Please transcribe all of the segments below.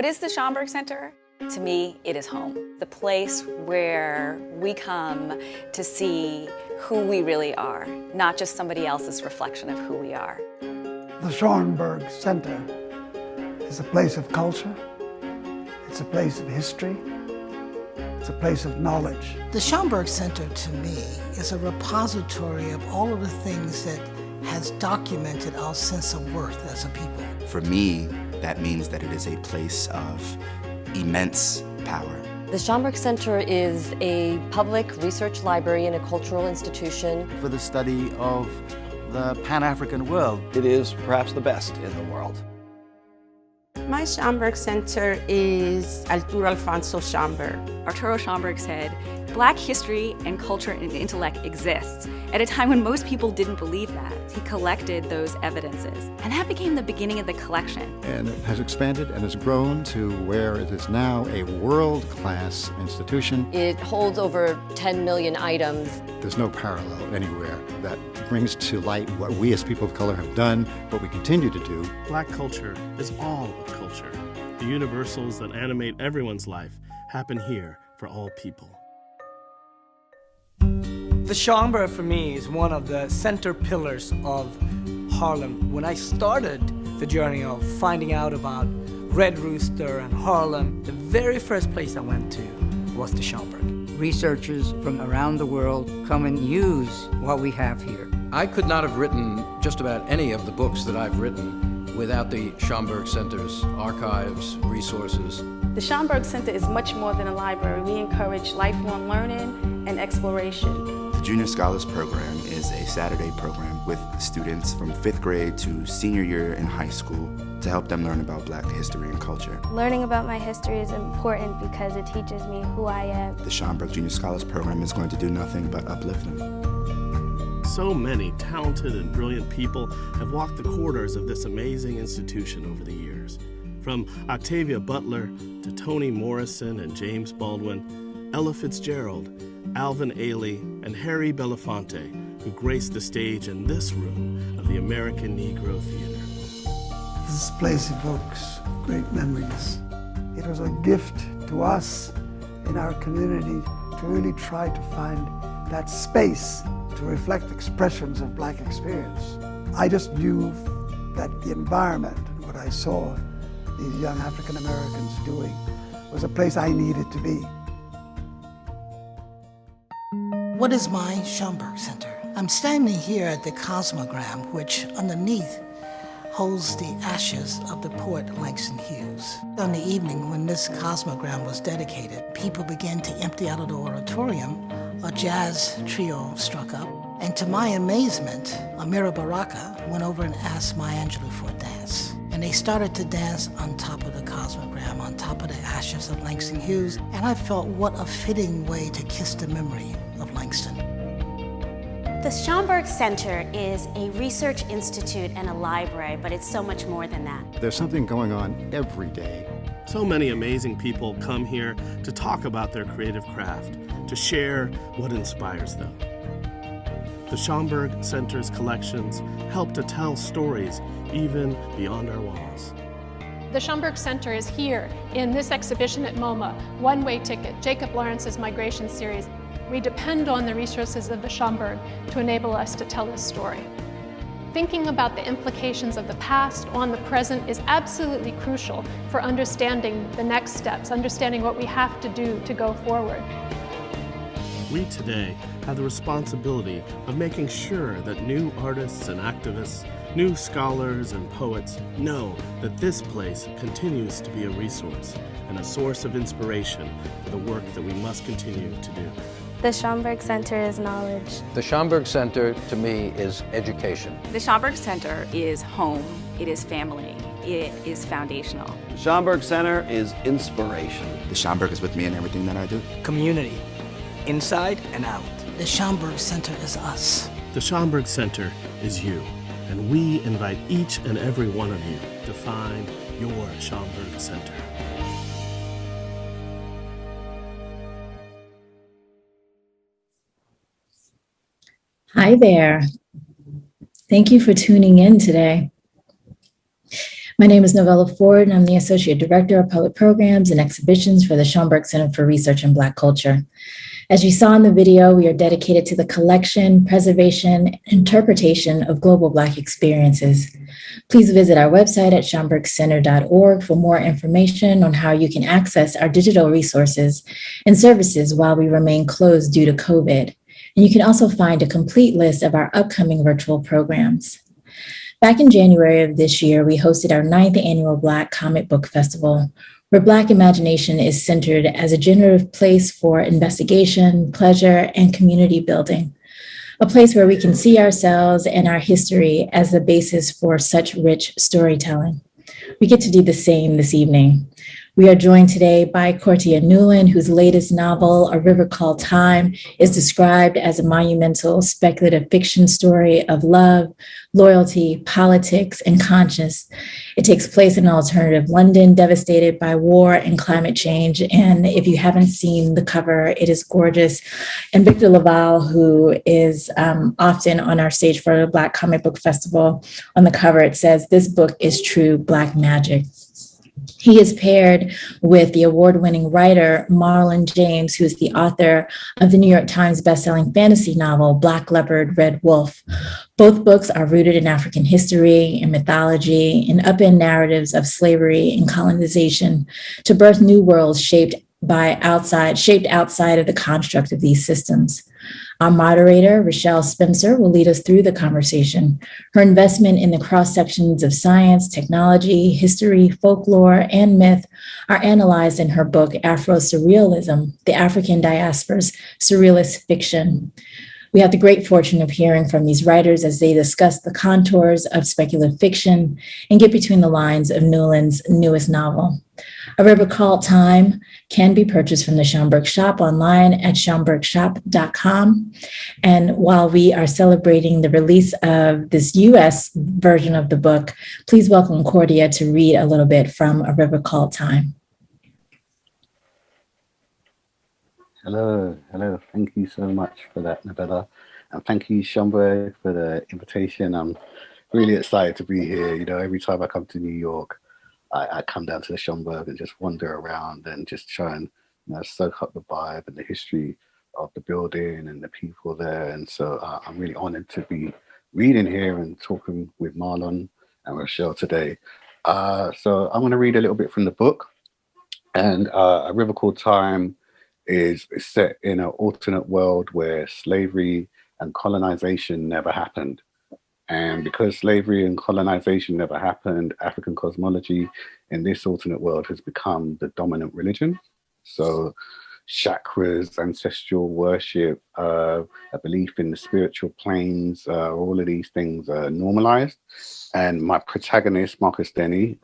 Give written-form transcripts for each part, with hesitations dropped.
What is the Schomburg Center? To me, it is home. The place where we come to see who we really are, not just somebody else's reflection of who we are. The Schomburg Center is a place of culture. It's a place of history. It's a place of knowledge. The Schomburg Center, to me, is a repository of all of the things that has documented our sense of worth as a people. For me, that means that it is a place of immense power. The Schomburg Center is a public research library and a cultural institution for the study of the Pan-African world. It is perhaps the best in the world. My Schomburg Center is Arturo Alfonso Schomburg. Arturo Schomburg said, Black history and culture and intellect exists at a time when most people didn't believe that. He collected those evidences, and that became the beginning of the collection. And it has expanded and has grown to where it is now a world-class institution. It holds over 10 million items. There's no parallel anywhere that brings to light what we as people of color have done, what we continue to do. Black culture is all of culture. The universals that animate everyone's life happen here for all people. The Schomburg for me is one of the center pillars of Harlem. When I started the journey of finding out about Red Rooster and Harlem, the very first place I went to was the Schomburg. Researchers from around the world come and use what we have here. I could not have written just about any of the books that I've written without the Schomburg Center's archives, resources. The Schomburg Center is much more than a library. We encourage lifelong learning and exploration. The Junior Scholars Program is a Saturday program with students from 5th grade to senior year in high school to help them learn about Black history and culture. Learning about my history is important because it teaches me who I am. The Schomburg Junior Scholars Program is going to do nothing but uplift them. So many talented and brilliant people have walked the corridors of this amazing institution over the years. From Octavia Butler to Toni Morrison and James Baldwin, Ella Fitzgerald, Alvin Ailey, and Harry Belafonte, who graced the stage in this room of the American Negro Theater. This place evokes great memories. It was a gift to us in our community to really try to find that space to reflect expressions of Black experience. I just knew that the environment and what I saw these young African Americans doing was a place I needed to be. What is my Schomburg Center? I'm standing here at the Cosmogram, which underneath holds the ashes of the poet Langston Hughes. On the evening when this Cosmogram was dedicated, people began to empty out of the auditorium. A jazz trio struck up, and to my amazement, Amira Baraka went over and asked Maya Angelou for a dance. And they started to dance on top of the Cosmogram, on top of the ashes of Langston Hughes, and I felt what a fitting way to kiss the memory of Langston. The Schomburg Center is a research institute and a library, but it's so much more than that. There's something going on every day. So many amazing people come here to talk about their creative craft, to share what inspires them. The Schomburg Center's collections help to tell stories even beyond our walls. The Schomburg Center is here in this exhibition at MoMA, One-Way Ticket, Jacob Lawrence's Migration Series. We depend on the resources of the Schomburg to enable us to tell this story. Thinking about the implications of the past on the present is absolutely crucial for understanding the next steps, understanding what we have to do to go forward. We today have the responsibility of making sure that new artists and activists, new scholars and poets know that this place continues to be a resource and a source of inspiration for the work that we must continue to do. The Schomburg Center is knowledge. The Schomburg Center, to me, is education. The Schomburg Center is home, it is family, it is foundational. The Schomburg Center is inspiration. The Schomburg is with me in everything that I do. Community, inside and out. The Schomburg Center is us. The Schomburg Center is you, and we invite each and every one of you to find your Schomburg Center. Hi there. Thank you for tuning in today. My name is Novella Ford, and I'm the Associate Director of Public Programs and Exhibitions for the Schomburg Center for Research in Black Culture. As you saw in the video, we are dedicated to the collection, preservation, and interpretation of global Black experiences. Please visit our website at schomburgcenter.org for more information on how you can access our digital resources and services while we remain closed due to COVID. And you can also find a complete list of our upcoming virtual programs. Back in January of this year, we hosted our 9th annual Black Comic Book Festival, where Black imagination is centered as a generative place for investigation, pleasure, and community building, a place where we can see ourselves and our history as the basis for such rich storytelling. We get to do the same this evening. We are joined today by Courttia Newland, whose latest novel, A River Called Time, is described as a monumental speculative fiction story of love, loyalty, politics, and conscience. It takes place in an alternative London devastated by war and climate change. And if you haven't seen the cover, it is gorgeous. And Victor Laval, who is often on our stage for the Black Comic Book Festival, on the cover it says, "This book is true Black magic." He is paired with the award-winning writer Marlon James, who is the author of the New York Times bestselling fantasy novel, Black Leopard, Red Wolf. Both books are rooted in African history and mythology and upend narratives of slavery and colonization to birth new worlds shaped outside of the construct of these systems. Our moderator, Rochelle Spencer, will lead us through the conversation. Her investment in the cross-sections of science, technology, history, folklore, and myth are analyzed in her book, AfroSurrealism, the African Diaspora's Surrealist Fiction. We have the great fortune of hearing from these writers as they discuss the contours of speculative fiction and get between the lines of Newland's newest novel. A River Called Time can be purchased from the Schomburg Shop online at schomburgshop.com. And while we are celebrating the release of this US version of the book, please welcome Courttia to read a little bit from A River Called Time. Hello. Thank you so much for that, Novella. And thank you, Schomburg, for the invitation. I'm really excited to be here. You know, every time I come to New York, I come down to the Schomburg and just wander around and just try and, you know, soak up the vibe and the history of the building and the people there. And so I'm really honored to be reading here and talking with Marlon and Rochelle today. So I'm going to read a little bit from the book. And A River Called Time is set in an alternate world where slavery and colonization never happened. And because slavery and colonization never happened, African cosmology in this alternate world has become the dominant religion. So chakras, ancestral worship, a belief in the spiritual planes, all of these things are normalized. And my protagonist, Marcus Denny,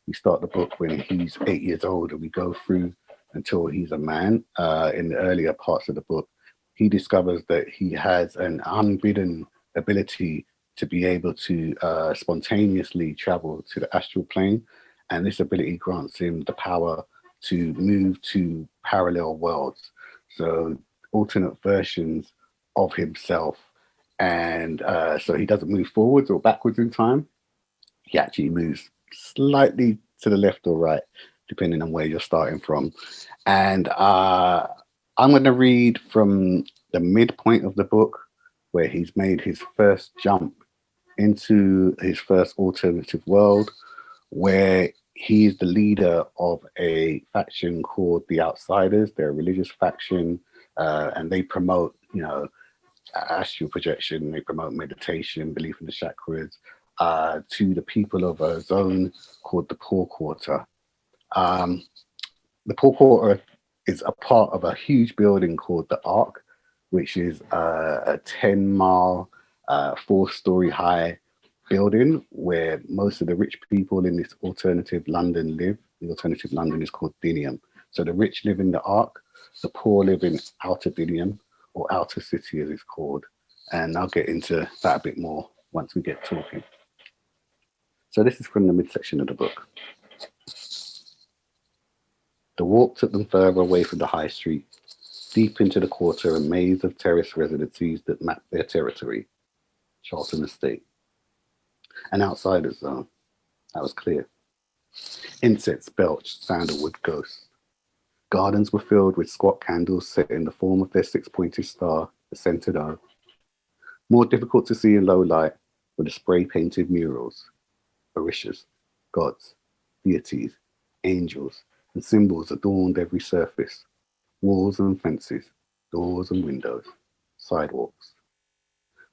we start the book when he's 8 years old and we go through until he's a man. In the earlier parts of the book, he discovers that he has an unbidden ability to be able to spontaneously travel to the astral plane. And this ability grants him the power to move to parallel worlds. So alternate versions of himself. And so he doesn't move forwards or backwards in time. He actually moves slightly to the left or right, depending on where you're starting from. And I'm going to read from the midpoint of the book where he's made his first jump into his first alternative world, where he is the leader of a faction called the Outsiders. They're a religious faction, and they promote, you know, astral projection. They promote meditation, belief in the chakras, to the people of a zone called the Poor Quarter. The Poor Quarter is a part of a huge building called the Ark, which is a 10-mile, 4-story high building where most of the rich people in this alternative London live. The alternative London is called Dinium. So the rich live in the Ark, the poor live in Outer Dinium, or Outer City as it's called. And I'll get into that a bit more once we get talking. So this is from the midsection of the book. The walk took them further away from the high street, deep into the quarter, a maze of terrace residencies that mapped their territory. Charlton Estate. An outsider's zone. That was clear. Insects belched sandalwood ghosts. Gardens were filled with squat candles set in the form of their six-pointed star, the centered O. More difficult to see in low light were the spray-painted murals, orishas, gods, deities, angels, and symbols adorned every surface, walls and fences, doors and windows, sidewalks.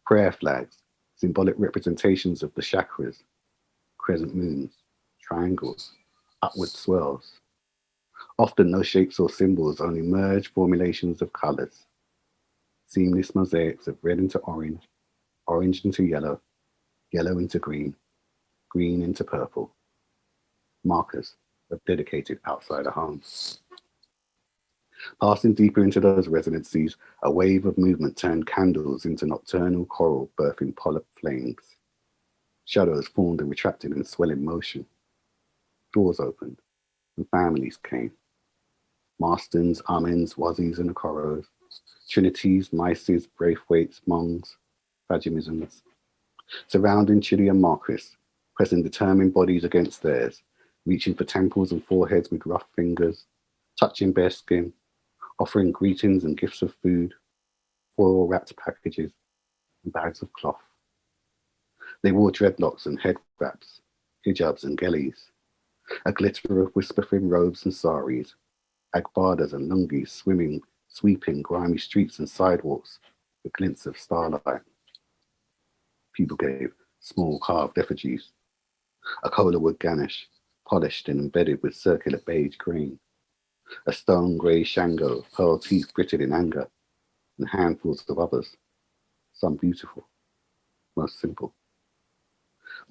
Prayer flags, symbolic representations of the chakras, crescent moons, triangles, upward swirls. Often no shapes or symbols, only merged formulations of colors. Seamless mosaics of red into orange, orange into yellow, yellow into green, green into purple. Markers of dedicated outsider homes. Passing deeper into those residencies, a wave of movement turned candles into nocturnal coral birthing polyp flames. Shadows formed and retracted in swelling motion. Doors opened, and families came. Marstons, Amens, Wazis, and Akoros, Trinities, Mices, Braithwaites, Mongs, Fajimisms. Surrounding Chile and Marquis, pressing determined bodies against theirs, reaching for temples and foreheads with rough fingers, touching bare skin, offering greetings and gifts of food, foil-wrapped packages, and bags of cloth. They wore dreadlocks and head wraps, hijabs and gelis, a glitter of whisper-thin robes and saris, agbadas and lungis sweeping grimy streets and sidewalks with glints of starlight. People gave small carved effigies, a kola wood Ganesh, polished and embedded with circular beige grain, a stone grey Shango, pearl teeth gritted in anger, and handfuls of others, some beautiful, most simple.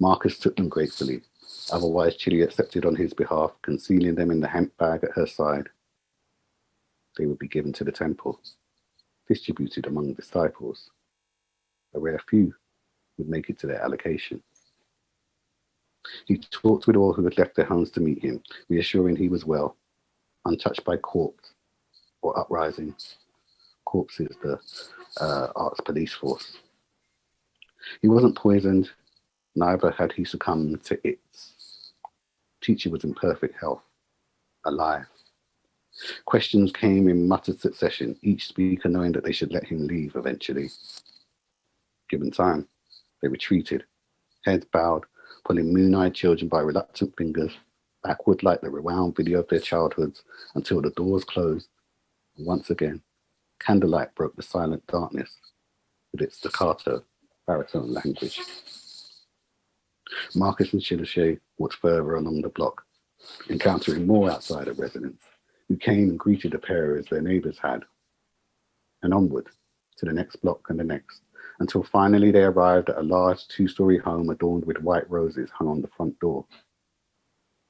Marcus took them gratefully, otherwise Chile accepted on his behalf, concealing them in the hemp bag at her side. They would be given to the temple, distributed among disciples. A rare few would make it to their allocation. He talked with all who had left their homes to meet him, reassuring he was well, untouched by corpse or uprising. Corpse is the arts police force. He wasn't poisoned, neither had he succumbed to its. Teacher was in perfect health, alive. Questions came in muttered succession, each speaker knowing that they should let him leave eventually. Given time, they retreated, heads bowed, pulling moon-eyed children by reluctant fingers, backward like the rewound video of their childhoods, until the doors closed. And once again, candlelight broke the silent darkness with its staccato, baritone language. Marcus and Chilishe walked further along the block, encountering more outsider residents, who came and greeted the pair as their neighbours had, and onward to the next block and the next, until finally they arrived at a large two-story home adorned with white roses hung on the front door.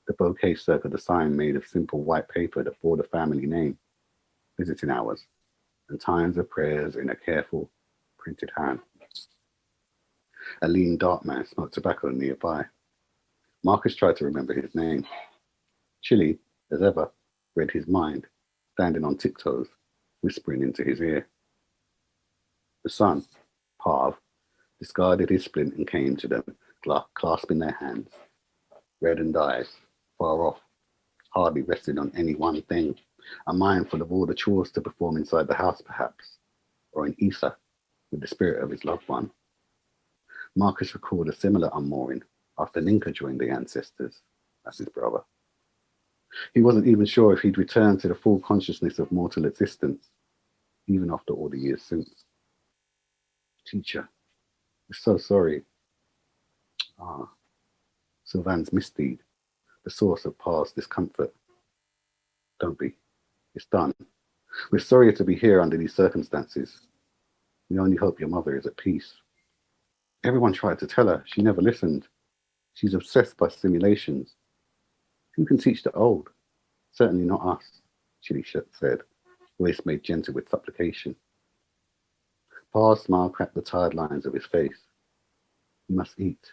The bouquet circled a sign made of simple white paper that bore the family name, visiting hours, and times of prayers in a careful, printed hand. A lean, dark man smoked tobacco nearby. Marcus tried to remember his name. Chile, as ever, read his mind, standing on tiptoes, whispering into his ear. The son, Parv, discarded his splint and came to them, clasping their hands. Reddened eyes, far off, hardly resting on any one thing, a mind full of all the chores to perform inside the house perhaps, or in Isa, with the spirit of his loved one. Marcus recalled a similar unmooring after Ninka joined the ancestors, that's his brother. He wasn't even sure if he'd returned to the full consciousness of mortal existence, even after all the years since. Teacher, we're so sorry. Sylvan's misdeed, the source of Par's discomfort. Don't be. It's done. We're sorry to be here under these circumstances. We only hope your mother is at peace. Everyone tried to tell her. She never listened. She's obsessed by simulations. Who can teach the old? Certainly not us, Chili said, voice made gentle with supplication. Pa's smile cracked the tired lines of his face. You must eat.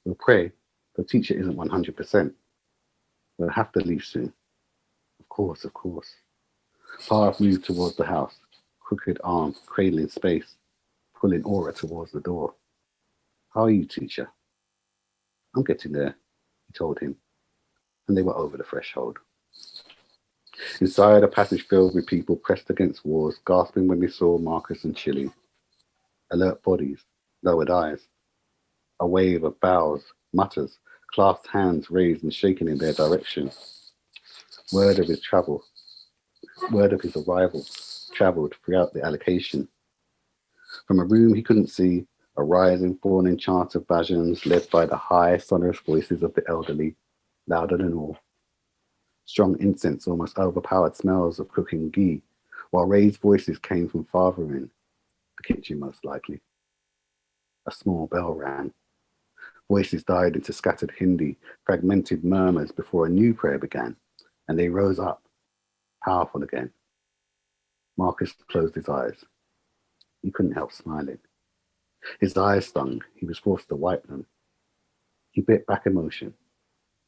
We'll pray. The teacher isn't 100%. We'll have to leave soon. Of course, of course. Pa moved towards the house, crooked arm cradling space, pulling Aura towards the door. How are you, teacher? I'm getting there. he told him, and they were over the threshold. Inside, a passage filled with people pressed against walls, gasping when they saw Marcus and Chile. Alert bodies, lowered eyes. A wave of bows, mutters, clasped hands raised and shaken in their direction. Word of his arrival, travelled throughout the allocation. From a room he couldn't see, a rising, fawning chant of bhajans led by the high, sonorous voices of the elderly, louder than all. Strong incense almost overpowered smells of cooking ghee, while raised voices came from farther in, the kitchen most likely. A small bell rang. Voices died into scattered Hindi, fragmented murmurs before a new prayer began, and they rose up, powerful again. Marcus closed his eyes. He couldn't help smiling. His eyes stung. He was forced to wipe them. He bit back emotion,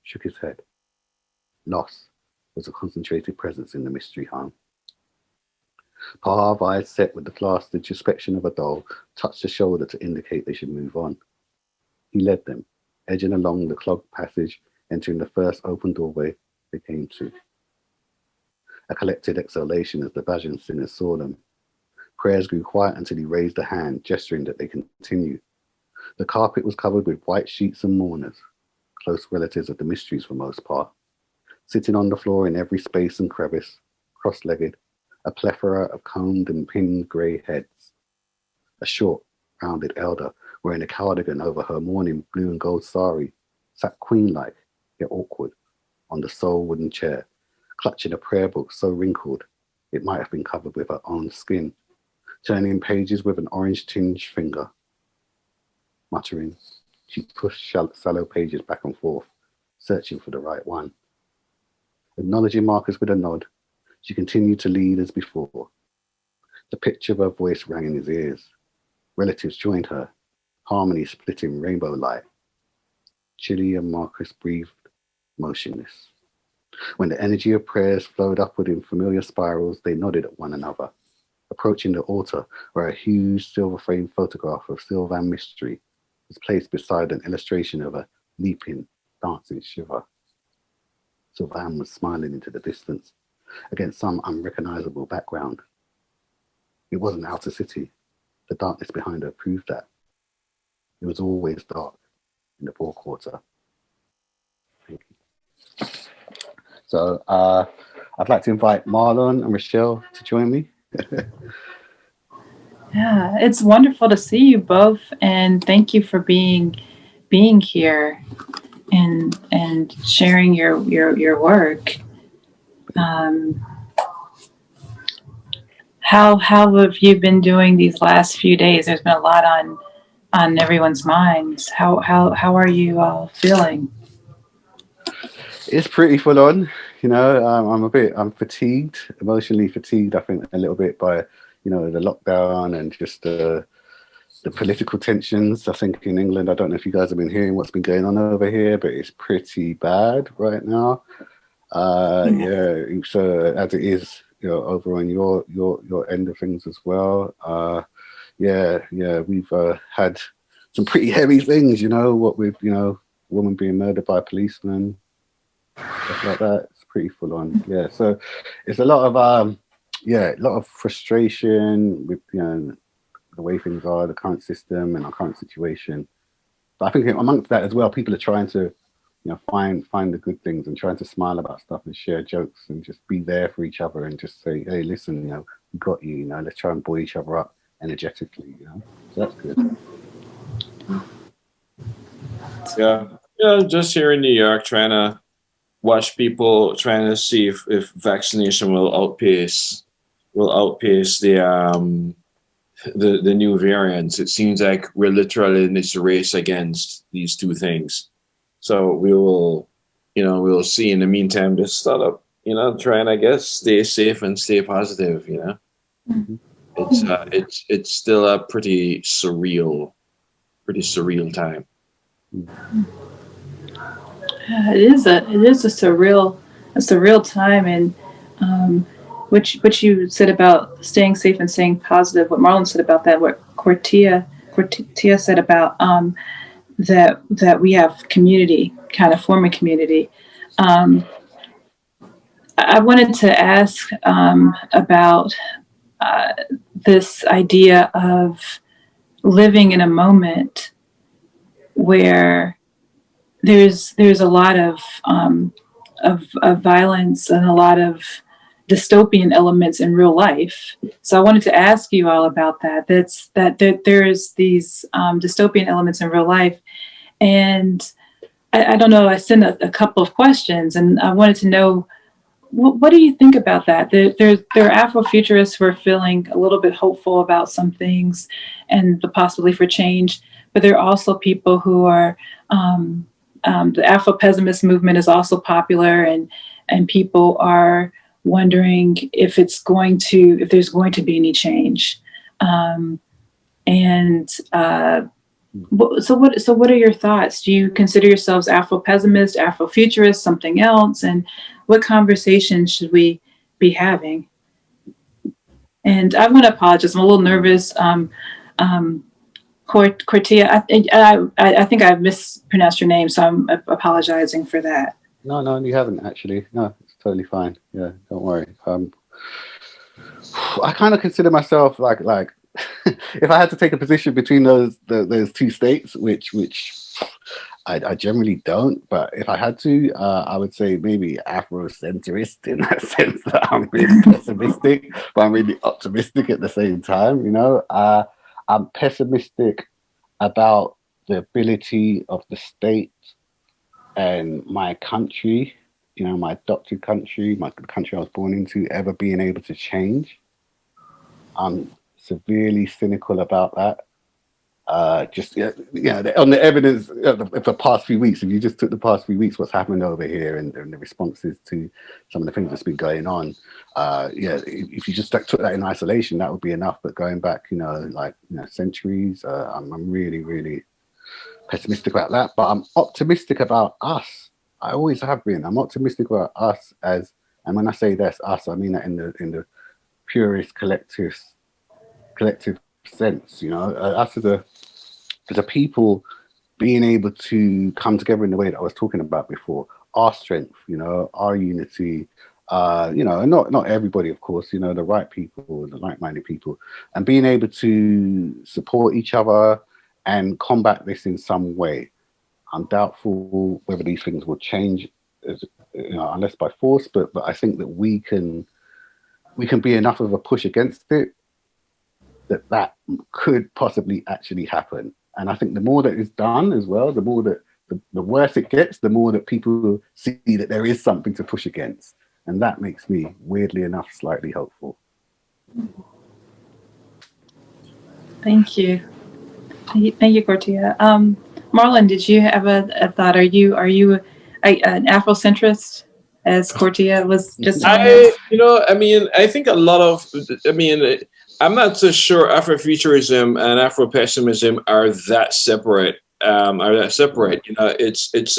shook his head. Loss was a concentrated presence in the mystery hum. Parv, eyes set with the classed introspection of a doll, touched a shoulder to indicate they should move on. He led them, edging along the clogged passage, entering the first open doorway they came to. A collected exhalation as the bhajan singers saw them. Prayers grew quiet until he raised a hand, gesturing that they continue. The carpet was covered with white sheets and mourners, close relatives of the mysteries for most part, sitting on the floor in every space and crevice, cross-legged, a plethora of combed and pinned grey heads. A short, rounded elder, wearing a cardigan over her mourning blue and gold sari, sat queen-like, yet awkward, on the sole wooden chair, clutching a prayer book so wrinkled it might have been covered with her own skin, turning pages with an orange-tinged finger. Muttering, she pushed sallow pages back and forth, searching for the right one. Acknowledging Marcus with a nod, she continued to lead as before. The pitch of her voice rang in his ears. Relatives joined her, harmony splitting rainbow light. Chile and Marcus breathed, motionless. When the energy of prayers flowed upward in familiar spirals, they nodded at one another, approaching the altar where a huge silver-framed photograph of Sylvan Mystery was placed beside an illustration of a leaping, dancing Shiva. Sylvan was smiling into the distance, against some unrecognizable background. It wasn't outer city. The darkness behind her proved that. It was always dark in the poor quarter. Thank you. So I'd like to invite Marlon and Rochelle to join me. Yeah, it's wonderful to see you both, and thank you for being here and sharing your work. How have you been doing these last few days? There's been a lot on everyone's minds. How are you all feeling? It's pretty full on, you know. I'm fatigued, emotionally fatigued, I think, a little bit by, you know, the lockdown and just the political tensions. I think in England, I don't know if you guys have been hearing what's been going on over here, but it's pretty bad right now. Yeah, so as it is, you know, over on your end of things as well. Yeah, we've had some pretty heavy things, you know, what with, you know, woman being murdered by a policeman, stuff like that. It's pretty full on. Yeah, so it's a lot of a lot of frustration with, you know, the way things are, the current system and our current situation. But I think amongst that as well, people are trying to, you know, find the good things and trying to smile about stuff and share jokes and just be there for each other and just say, hey, listen, you know, we got you, you know, let's try and buoy each other up energetically, you know. So that's good. Yeah, just here in New York, trying to watch people, trying to see if vaccination will outpace the new variants. It seems like we're literally in this race against these two things. So we'll see. In the meantime, just start up, you know, trying, I guess, stay safe and stay positive, you know. Mm-hmm. It's still a pretty surreal time. It is a surreal time, and which you said about staying safe and staying positive. What Marlon said about that, what Courttia said about that we have community, kind of form a community. I wanted to ask about this idea of living in a moment where there's a lot of violence and a lot of dystopian elements in real life. So I wanted to ask you all about that. That there's these dystopian elements in real life, and I don't know. I sent a couple of questions, and I wanted to know, what do you think about that? There are Afrofuturists who are feeling a little bit hopeful about some things and the possibility for change, but there are also people who are, the Afro-pessimist movement is also popular, and people are wondering if there's going to be any change. So what are your thoughts? Do you consider yourselves Afro-pessimist, Afro-futurist, something else? And what conversations should we be having? And I want to apologize. I'm a little nervous. Courttia, I think I mispronounced your name, so I'm apologizing for that. No, you haven't actually. No, it's totally fine. Yeah, don't worry. I kind of consider myself like if I had to take a position between those two states, which I generally don't, but if I had to, I would say maybe Afrocentrist in that sense, that I'm really pessimistic, but I'm really optimistic at the same time. You know, I'm pessimistic about the ability of the state and my country, you know, my adopted country, the country I was born into, ever being able to change. I'm severely cynical about that. On the evidence of the past few weeks, if you just took the past few weeks, what's happened over here and the responses to some of the things that's been going on, if you just took that in isolation, that would be enough. But going back, centuries, I'm really, really pessimistic about that. But I'm optimistic about us. I always have been. I'm optimistic about us and when I say that's us, I mean that in the purest collective sense, you know, us as a people being able to come together in the way that I was talking about before, our strength, you know, our unity, and not everybody, of course, you know, the right people, the like-minded people, and being able to support each other and combat this in some way. I'm doubtful whether these things will change, unless by force, but I think that we can be enough of a push against it that could possibly actually happen. And I think the more that is done as well, the more that the worse it gets, the more that people see that there is something to push against. And that makes me, weirdly enough, slightly hopeful. Thank you. Thank you, Courttia. Marlon, did you have a thought? Are you an Afrocentrist, as Courttia was just? I think a lot of, I'm not so sure Afrofuturism and Afro-pessimism are that separate. You know, it's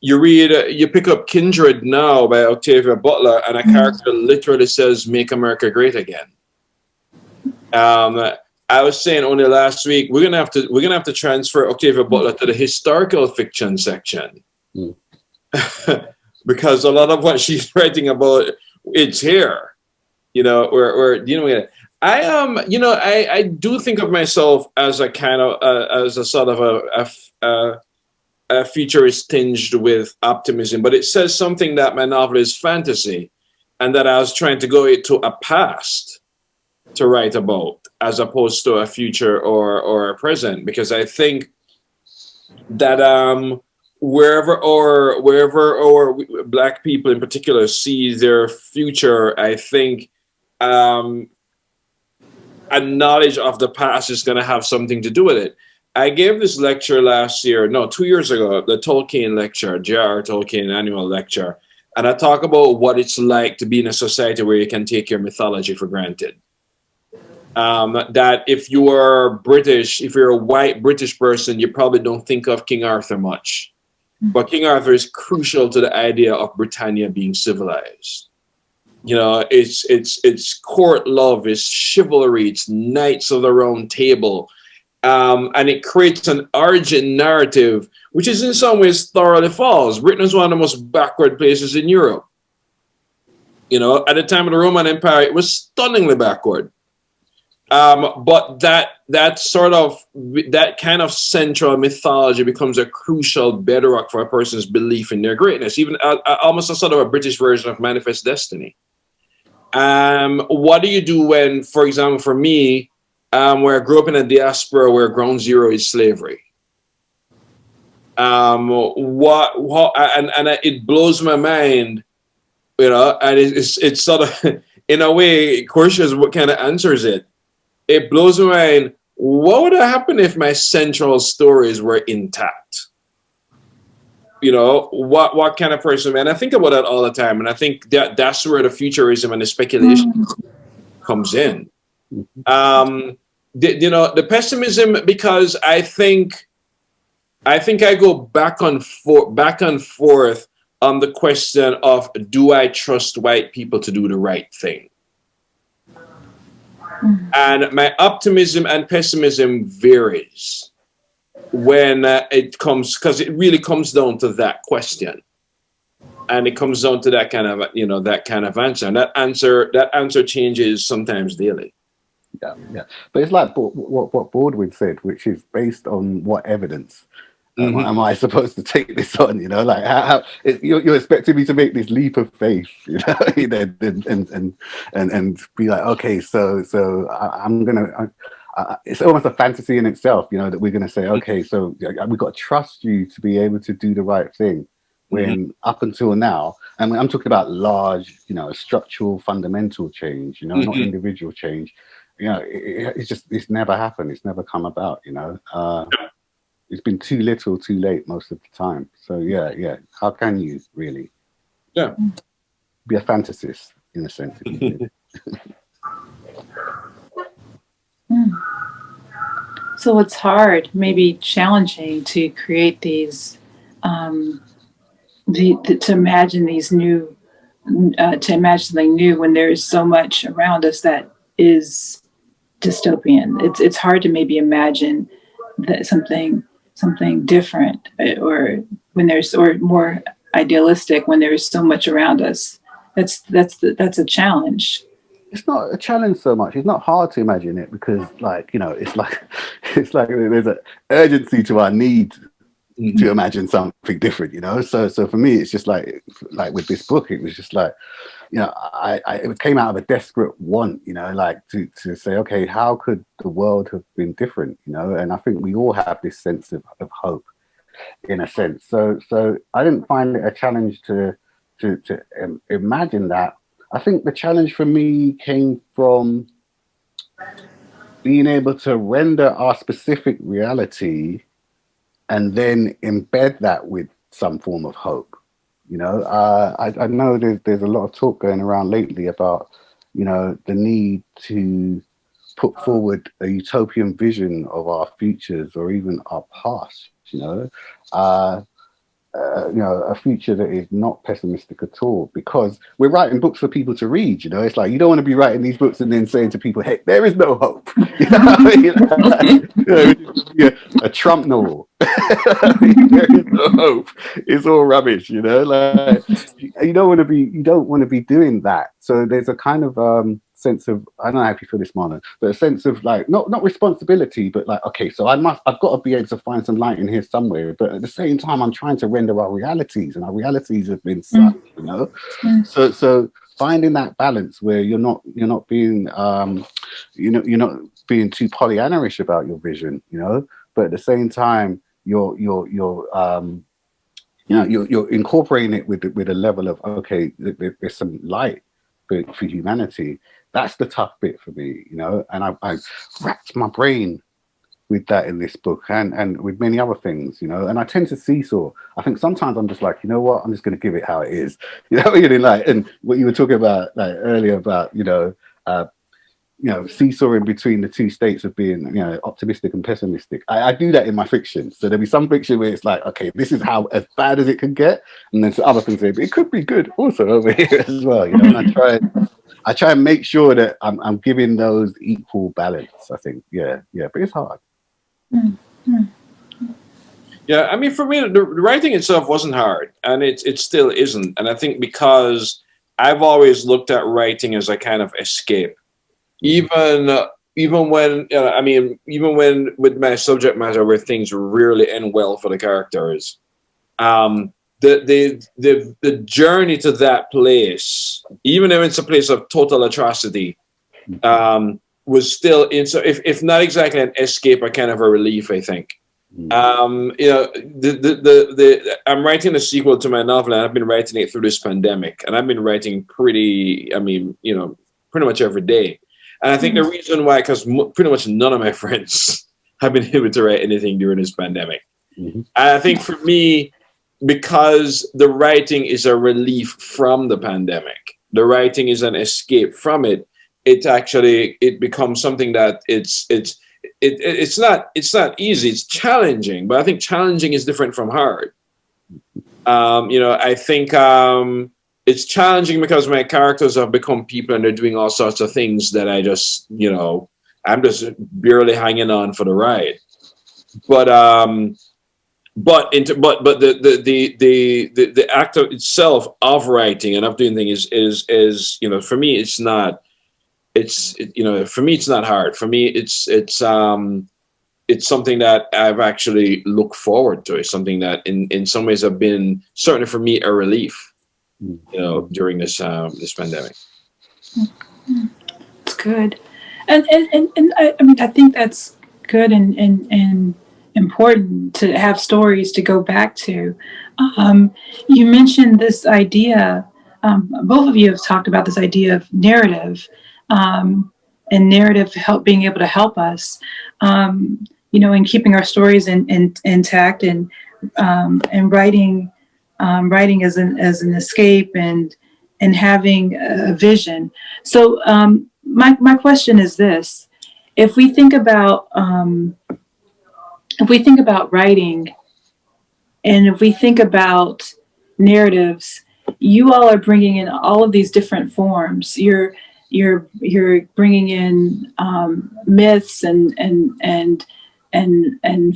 you pick up Kindred Now by Octavia Butler, and a character literally says, "Make America Great Again." I was saying only last week we're gonna have to transfer Octavia Butler to the historical fiction section. Because a lot of what she's writing about, it's here, you know, we're dealing with it. I do think of myself as a kind of as a sort of a futurist tinged with optimism, but it says something that my novel is fantasy, and that I was trying to go to a past to write about, as opposed to a future or a present, because I think that wherever Black people in particular see their future, I think a knowledge of the past is going to have something to do with it. I gave this lecture 2 years ago, the Tolkien lecture, J.R.R. Tolkien annual lecture, and I talk about what it's like to be in a society where you can take your mythology for granted. That if you are British, if you're a white British person, you probably don't think of King Arthur much. But King Arthur is crucial to the idea of Britannia being civilized. You know, it's court love, it's chivalry, it's knights of the round table. And it creates an origin narrative, which is in some ways thoroughly false. Britain is one of the most backward places in Europe. You know, at the time of the Roman Empire, it was stunningly backward. But that kind of central mythology becomes a crucial bedrock for a person's belief in their greatness, even almost a sort of a British version of Manifest Destiny. What do you do when, for example, for me, where I grew up in a diaspora where ground zero is slavery? It blows my mind, you know, and it's sort of, in a way, Courttia what kind of answers it. It blows my mind. What would have happened if my central stories were intact? You know, what kind of person? And I think about that all the time. And I think that's where the futurism and the speculation comes in. You know, the pessimism, because I think I go back and forth on the question of, do I trust white people to do the right thing? And my optimism and pessimism varies when it comes, because it really comes down to that question, and it comes down to that kind of, you know, that kind of answer, and that answer changes sometimes daily. Yeah, yeah. But it's like what Baldwin said, which is based on what evidence. Am I supposed to take this on? You know, like how you're expecting me to make this leap of faith, you know, and be like, okay, so I'm gonna. It's almost a fantasy in itself, you know, that we're gonna say, okay, so we've got to trust you to be able to do the right thing. When up until now, and I'm talking about large, you know, structural, fundamental change, you know, not individual change. You know, it's never happened. It's never come about. You know. It's been too little, too late most of the time. So yeah. How can you really? Yeah. Be a fantasist in a sense. So it's hard, maybe challenging, to create these, to imagine these new, to imagine something new when there is so much around us that is dystopian. It's hard to maybe imagine that something different, or when there's, or more idealistic when there is so much around us. That's a challenge. It's not a challenge so much. It's not hard to imagine it, because, like, you know, it's like there's an urgency to our need to imagine something different, you know. So for me, it's just like with this book, it was just like, you know, it came out of a desperate want, you know, like to say, okay, how could the world have been different, you know? And I think we all have this sense of hope, in a sense. So I didn't find it a challenge to imagine that. I think the challenge for me came from being able to render our specific reality and then embed that with some form of hope. You know, I know there's a lot of talk going around lately about, you know, the need to put forward a utopian vision of our futures or even our past, you know, a future that is not pessimistic at all, because we're writing books for people to read. You know, it's like, you don't want to be writing these books and then saying to people, hey, there is no hope. You know, a Trump novel. There is no hope. It's all rubbish. You know, like, you don't want to be doing that. So there's a kind of sense of, I don't know how you feel this, Marlon, but a sense of, like, not responsibility, but like, okay, so I've got to be able to find some light in here somewhere, but at the same time I'm trying to render our realities, and our realities have been such, you know. So finding that balance where you're not being you're not being too Pollyanna-ish about your vision, you know, but at the same time you're incorporating it with a level of, okay, there's some light for humanity. That's the tough bit for me, you know, and I racked my brain with that in this book, and with many other things, you know, and I tend to seesaw. I think sometimes I'm just like, you know what, I'm just going to give it how it is, you know, like, and what you were talking about, like, earlier about, you know, seesawing between the two states of being, you know, optimistic and pessimistic. I do that in my fiction. So there'll be some fiction where it's like, okay, this is how as bad as it can get, and then some other things say, but it could be good also over here as well, you know. And I try and make sure that I'm giving those equal balance, I think. Yeah, but it's hard. Yeah, I mean, for me, the writing itself wasn't hard, and it still isn't. And I think because I've always looked at writing as a kind of escape, even when I mean, even when with my subject matter where things rarely end well for the characters, the journey to that place, even if it's a place of total atrocity, was still so if not exactly an escape, a kind of a relief, I think. You know, I'm writing a sequel to my novel, and I've been writing it through this pandemic, and I've been writing pretty much every day. And I think the reason why, because pretty much none of my friends have been able to write anything during this pandemic. And I think for me, because the writing is a relief from the pandemic, the writing is an escape from it. It becomes something that it's not easy. It's challenging, but I think challenging is different from hard. You know, I think it's challenging because my characters have become people and they're doing all sorts of things that I just, you know, I'm just barely hanging on for the ride. But the act of itself of writing and of doing things is you know, for me it's not. For me, it's not hard. For me, it's something that I've actually looked forward to. It's something that in some ways have been, certainly for me, a relief, you know, during this pandemic. It's good. And I mean, I think that's good and important to have stories to go back to. You mentioned this idea, both of you have talked about this idea of narrative. And narrative being able to help us, you know, in keeping our stories intact and writing as an escape and having a vision. So my question is this: if we think about writing, and if we think about narratives, you all are bringing in all of these different forms. You're bringing in myths and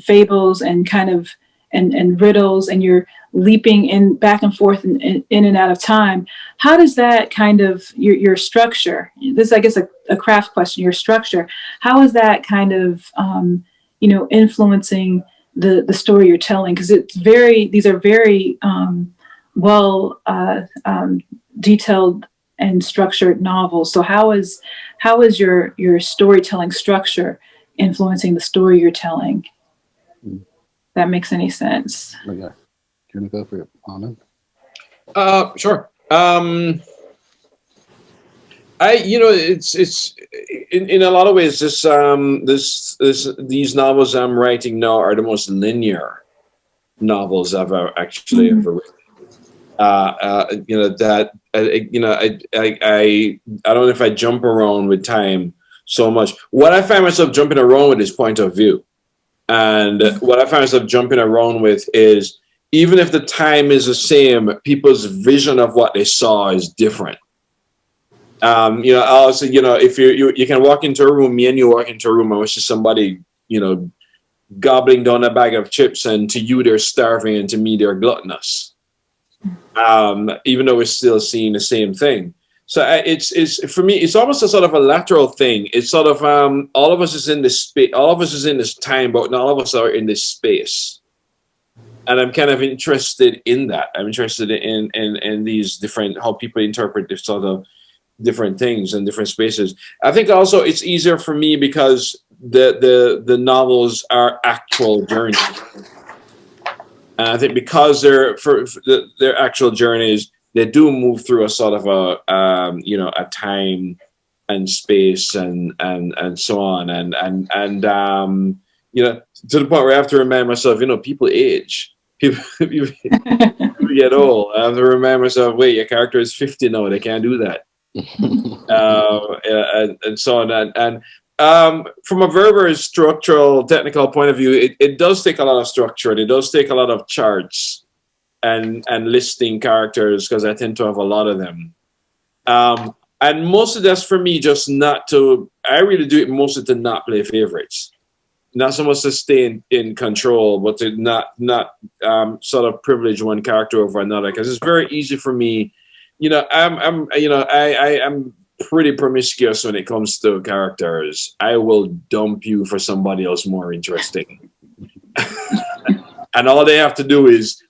fables and kind of and riddles, and you're leaping in back and forth in and out of time. How does that kind of your structure? This is, I guess, a craft question. Your structure. How is that kind of you know, influencing the story you're telling? Because these are very well detailed and structured novels. So how is your storytelling structure influencing the story you're telling? That makes any sense? Okay. Do you want to go for it, Marlon? Sure. It's in a lot of ways these novels I'm writing now are the most linear novels I've actually ever written. You know, that I don't know if I jump around with time so much. What I find myself jumping around with is point of view, and what I find myself jumping around with is, even if the time is the same, people's vision of what they saw is different. You know, also, you know, if you can walk into a room, me and you walk into a room, and it's just somebody, you know, gobbling down a bag of chips, and to you they're starving, and to me they're gluttonous. Even though we're still seeing the same thing. So it's for me, it's almost a sort of a lateral thing. It's sort of all of us is in this space, all of us is in this time, but not all of us are in this space. And I'm kind of interested in that. I'm interested in these different, how people interpret this sort of different things in different spaces. I think also it's easier for me because the novels are actual journeys. And I think because they're their actual journeys, they do move through a sort of a you know, a time and space and so on and you know, to the point where I have to remind myself, you know, people age, people get old. I have to remind myself, wait, your character is 50 now, they can't do that, and so on and. From a very structural, technical point of view, it does take a lot of structure. It does take a lot of charts and listing characters, because I tend to have a lot of them. And most of that's for me just not to, I really do it mostly to not play favorites. not so much to stay in control, but to not sort of privilege one character over another. Because it's very easy for me, I'm pretty promiscuous when it comes to characters. I will dump you for somebody else more interesting. And all they have to do is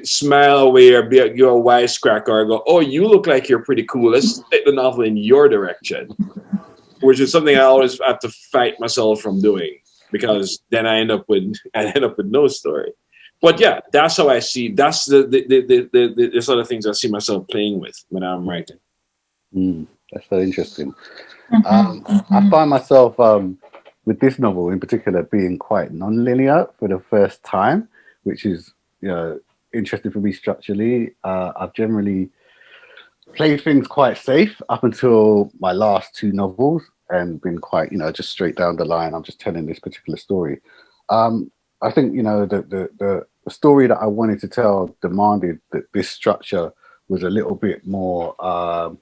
smile away or be a wisecracker or go, oh, you look like you're pretty cool. Let's take the novel in your direction, which is something I always have to fight myself from doing, because then I end up with no story. But yeah, that's how I see. That's the sort of things I see myself playing with when I'm writing. That's so interesting. I find myself with this novel in particular being quite non-linear for the first time, which is interesting for me structurally. I've generally played things quite safe up until my last two novels and been quite just straight down the line. I'm just telling this particular story. I think the story that I wanted to tell demanded that this structure was a little bit more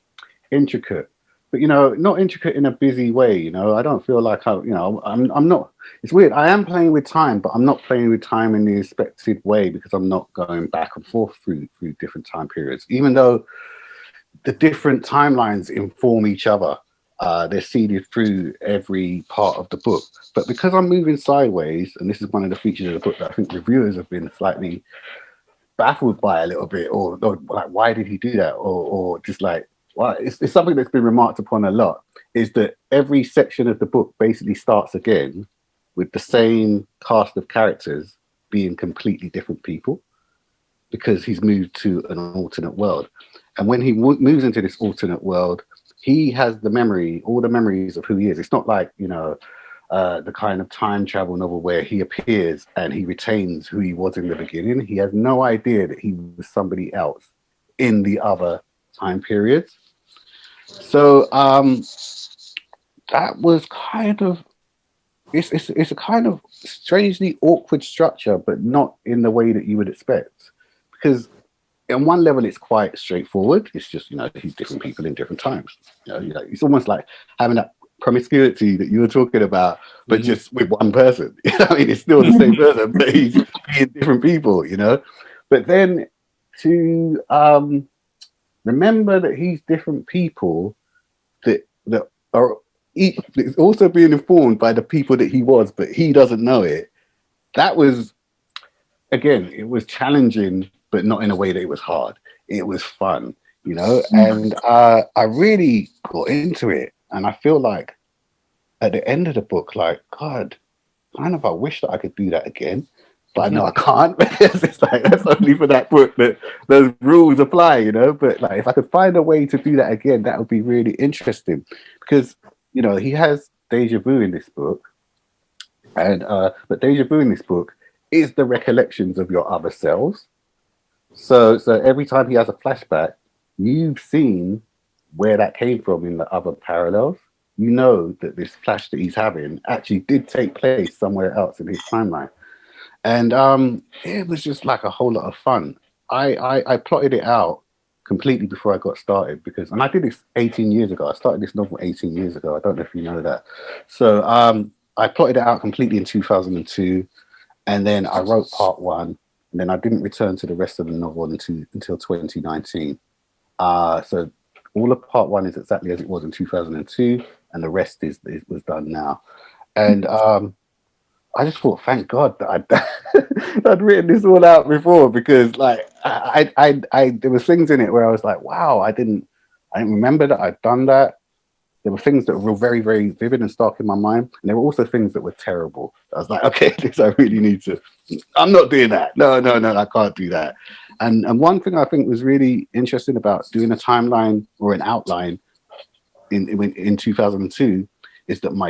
intricate, but not intricate in a busy way. I don't feel like I'm not. It's weird. I am playing with time, but I'm not playing with time in the expected way, because I'm not going back and forth through different time periods, even though the different timelines inform each other. They're seeded through every part of the book. But because I'm moving sideways, and this is one of the features of the book that I think reviewers have been slightly baffled by a little bit, or like, why did he do that? Or just like, well, it's something that's been remarked upon a lot, is that every section of the book basically starts again with the same cast of characters being completely different people, because he's moved to an alternate world. And when he moves into this alternate world, he has all the memories of who he is. It's not like, the kind of time travel novel where he appears and he retains who he was in the beginning. He has no idea that he was somebody else in the other time periods. So that was kind of, it's a kind of strangely awkward structure, but not in the way that you would expect. Because on one level, it's quite straightforward. It's just, he's different people in different times. It's almost like having that promiscuity that you were talking about, but just with one person. It's still the same person, but he's being different people, But then to remember that he's different people that are also being informed by the people that he was, but he doesn't know it. That was, again, it was challenging, but not in a way that it was hard. It was fun, and I really got into it. And I feel like at the end of the book, like, God, kind of, I wish that I could do that again, but I know I can't, because it's like, that's only for that book that those rules apply, But like, if I could find a way to do that again, that would be really interesting, because, he has deja vu in this book, and but deja vu in this book is the recollections of your other selves. So every time he has a flashback, you've seen where that came from in the other parallels. You know that this flash that he's having actually did take place somewhere else in his timeline. And it was just like a whole lot of fun. I plotted it out completely before I got started, and I did this 18 years ago. I started this novel 18 years ago. I don't know if you know that. So I plotted it out completely in 2002, and then I wrote part one, and then I didn't return to the rest of the novel until 2019. So all of part one is exactly as it was in 2002, and the rest was done now. And I just thought, thank God that I'd written this all out before, because like I there were things in it where I was like, wow, I didn't remember that I'd done that. There were things that were very, very vivid and stark in my mind, and there were also things that were terrible. I was like, okay, this I really need to. I'm not doing that. No, I can't do that. And one thing I think was really interesting about doing a timeline or an outline in 2002 is that my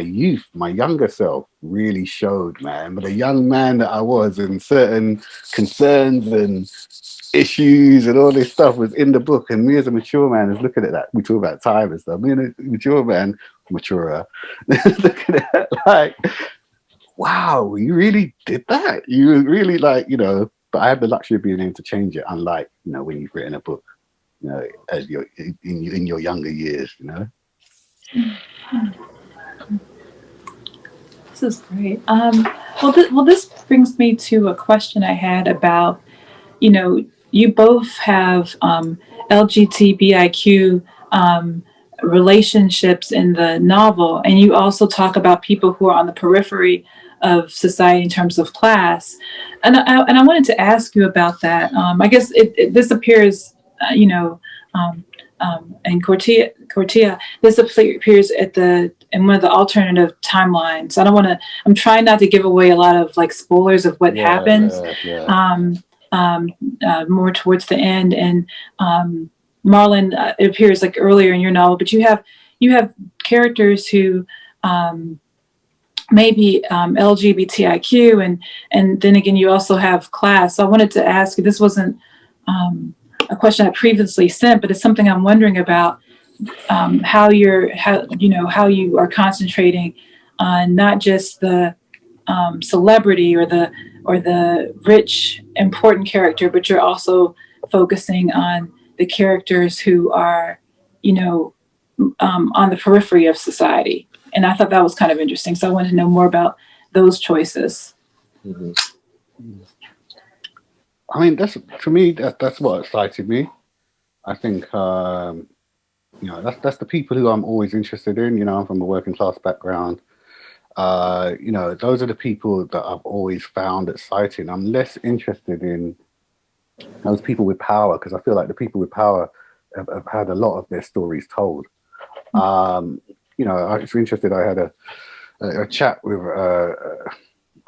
younger self really showed, man. But the young man that I was, and certain concerns and issues and all this stuff was in the book. And me as a mature man is looking at that. We talk about time and stuff. Me and a mature man, maturer, looking at it like, wow, you really did that. You were really like, but I have the luxury of being able to change it, unlike, when you've written a book, as you're in your younger years, This is great. Well, this brings me to a question I had about, you both have LGBTIQ relationships in the novel, and you also talk about people who are on the periphery of society in terms of class. And I wanted to ask you about that. I guess this appears, in Courttia, this appears in one of the alternative timelines. I'm trying not to give away a lot of like spoilers of what happens. More towards the end, and Marlon, it appears like earlier in your novel, but you have characters who maybe LGBTIQ, and then again you also have class. So I wanted to ask you, this wasn't a question I previously sent, but it's something I'm wondering about, how you are concentrating on not just the celebrity or the rich important character, but you're also focusing on the characters who are, on the periphery of society. And I thought that was kind of interesting. So I wanted to know more about those choices. Mm-hmm. I mean, that's what excited me. I think, that's the people who I'm always interested in. I'm from a working class background. Those are the people that I've always found exciting. I'm less interested in those people with power, because I feel like the people with power have had a lot of their stories told. I was interested. I had a chat with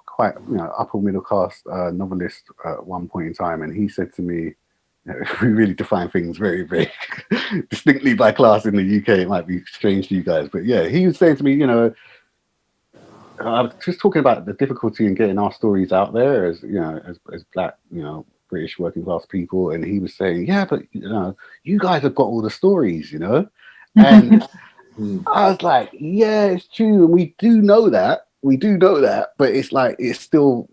quite upper middle class novelist at one point in time, and he said to me, we really define things very, very distinctly by class in the UK. It might be strange to you guys, but yeah, he was saying to me, I was just talking about the difficulty in getting our stories out there as Black, British working class people, and he was saying, yeah, but you guys have got all the stories, and I was like, yeah, it's true, and we do know that, but it's like it's still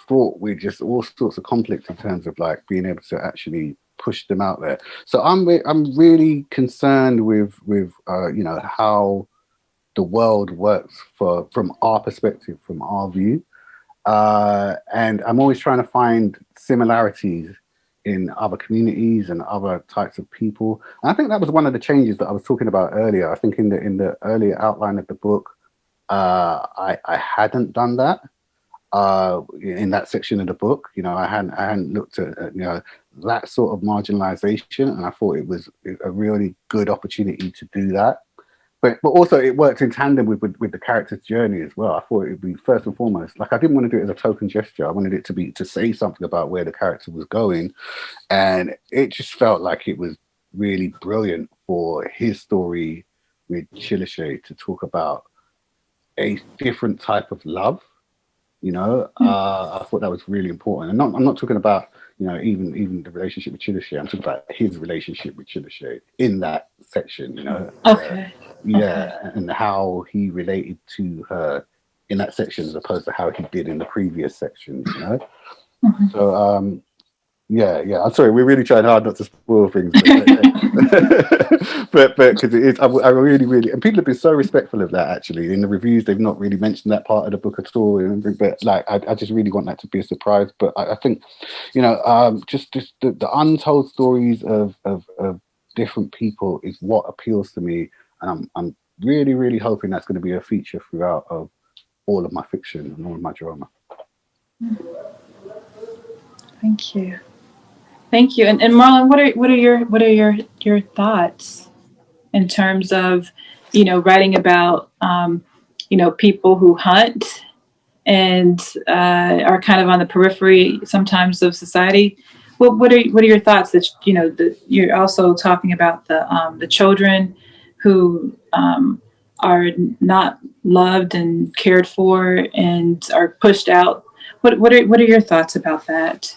fraught with just all sorts of conflict in terms of like being able to actually push them out there. So I'm really concerned with how the world works from our perspective, from our view, and I'm always trying to find similarities in other communities and other types of people. And I think that was one of the changes that I was talking about earlier. I think in the earlier outline of the book, I hadn't done that in that section of the book. I hadn't looked at that sort of marginalization, and I thought it was a really good opportunity to do that. But also it worked in tandem with the character's journey as well. I thought it would be first and foremost, like I didn't want to do it as a token gesture. I wanted it to say something about where the character was going. And it just felt like it was really brilliant for his story with Chilishe to talk about a different type of love. I thought that was really important. And I'm not talking about, even the relationship with Chilishe. I'm talking about his relationship with Chilishe in that section, Okay. And how he related to her in that section as opposed to how he did in the previous sections, Mm-hmm. So I'm sorry, we're really trying hard not to spoil things, but because it is, I really, and people have been so respectful of that. Actually, in the reviews, they've not really mentioned that part of the book at all. But like, I just really want that to be a surprise. But I think, just the untold stories of different people is what appeals to me, and I'm really, really hoping that's going to be a feature throughout of all of my fiction and all of my drama. Thank you. And Marlon, what are your thoughts in terms of, writing about, people who hunt and are kind of on the periphery sometimes of society? What are your thoughts that that you're also talking about the children who are not loved and cared for and are pushed out? What are your thoughts about that?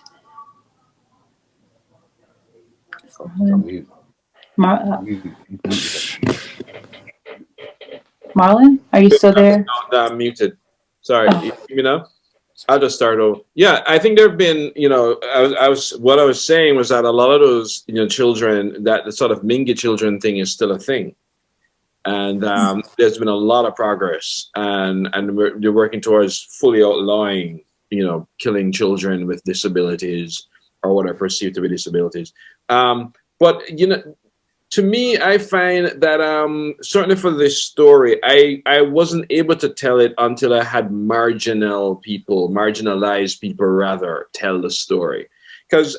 Marlon, are you still there? I'm muted. Sorry, you hear me now? I'll just start over. Yeah, I think there have been, what I was saying was that a lot of those, children, that the sort of Mingi children thing is still a thing. And there's been a lot of progress, and they're working towards fully outlawing, killing children with disabilities or what are perceived to be disabilities. But to me, I find that certainly for this story, I wasn't able to tell it until I had marginalized people rather, tell the story. Because,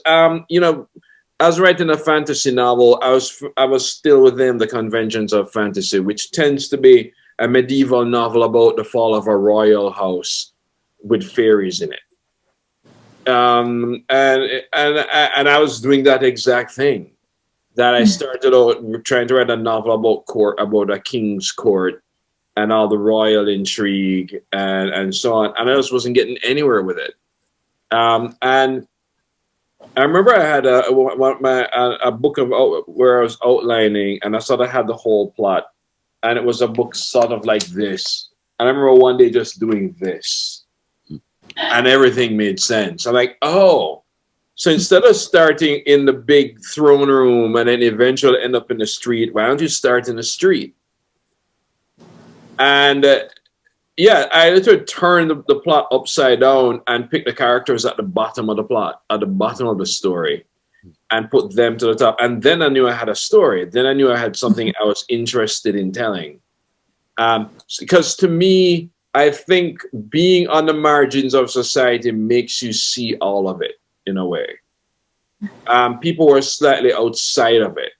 I was writing a fantasy novel. I was still within the conventions of fantasy, which tends to be a medieval novel about the fall of a royal house with fairies in it. And I was doing that exact thing. That I started out trying to write a novel about a king's court and all the royal intrigue and so on. And I just wasn't getting anywhere with it. And I remember I had a book where I was outlining, and I sort of had the whole plot. And it was a book sort of like this. And I remember one day just doing this. And everything made sense. I'm like, oh. So instead of starting in the big throne room and then eventually end up in the street, why don't you start in the street? And I literally turned the plot upside down and picked the characters at the bottom of the plot, at the bottom of the story, and put them to the top. And then I knew I had a story. Then I knew I had something I was interested in telling. Because to me, I think being on the margins of society makes you see all of it. In a way, people were slightly outside of it.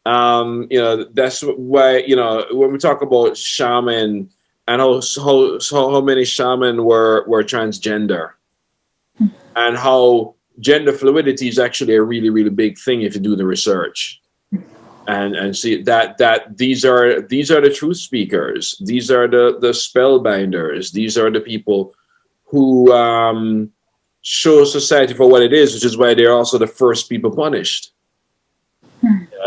That's why, when we talk about shaman and how many shaman were transgender, and how gender fluidity is actually a really, really big thing if you do the research, and see that these are the truth speakers. These are the spellbinders. These are the people who show society for what it is, which is why they're also the first people punished. When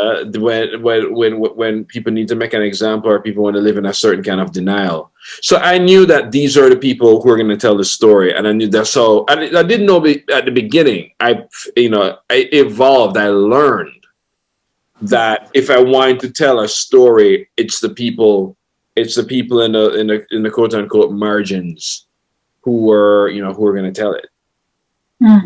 people need to make an example or people want to live in a certain kind of denial. So I knew that these are the people who are going to tell the story, and I knew that. So I didn't know at the beginning. I evolved. I learned that if I wanted to tell a story, it's the people in the quote unquote margins who are going to tell it. I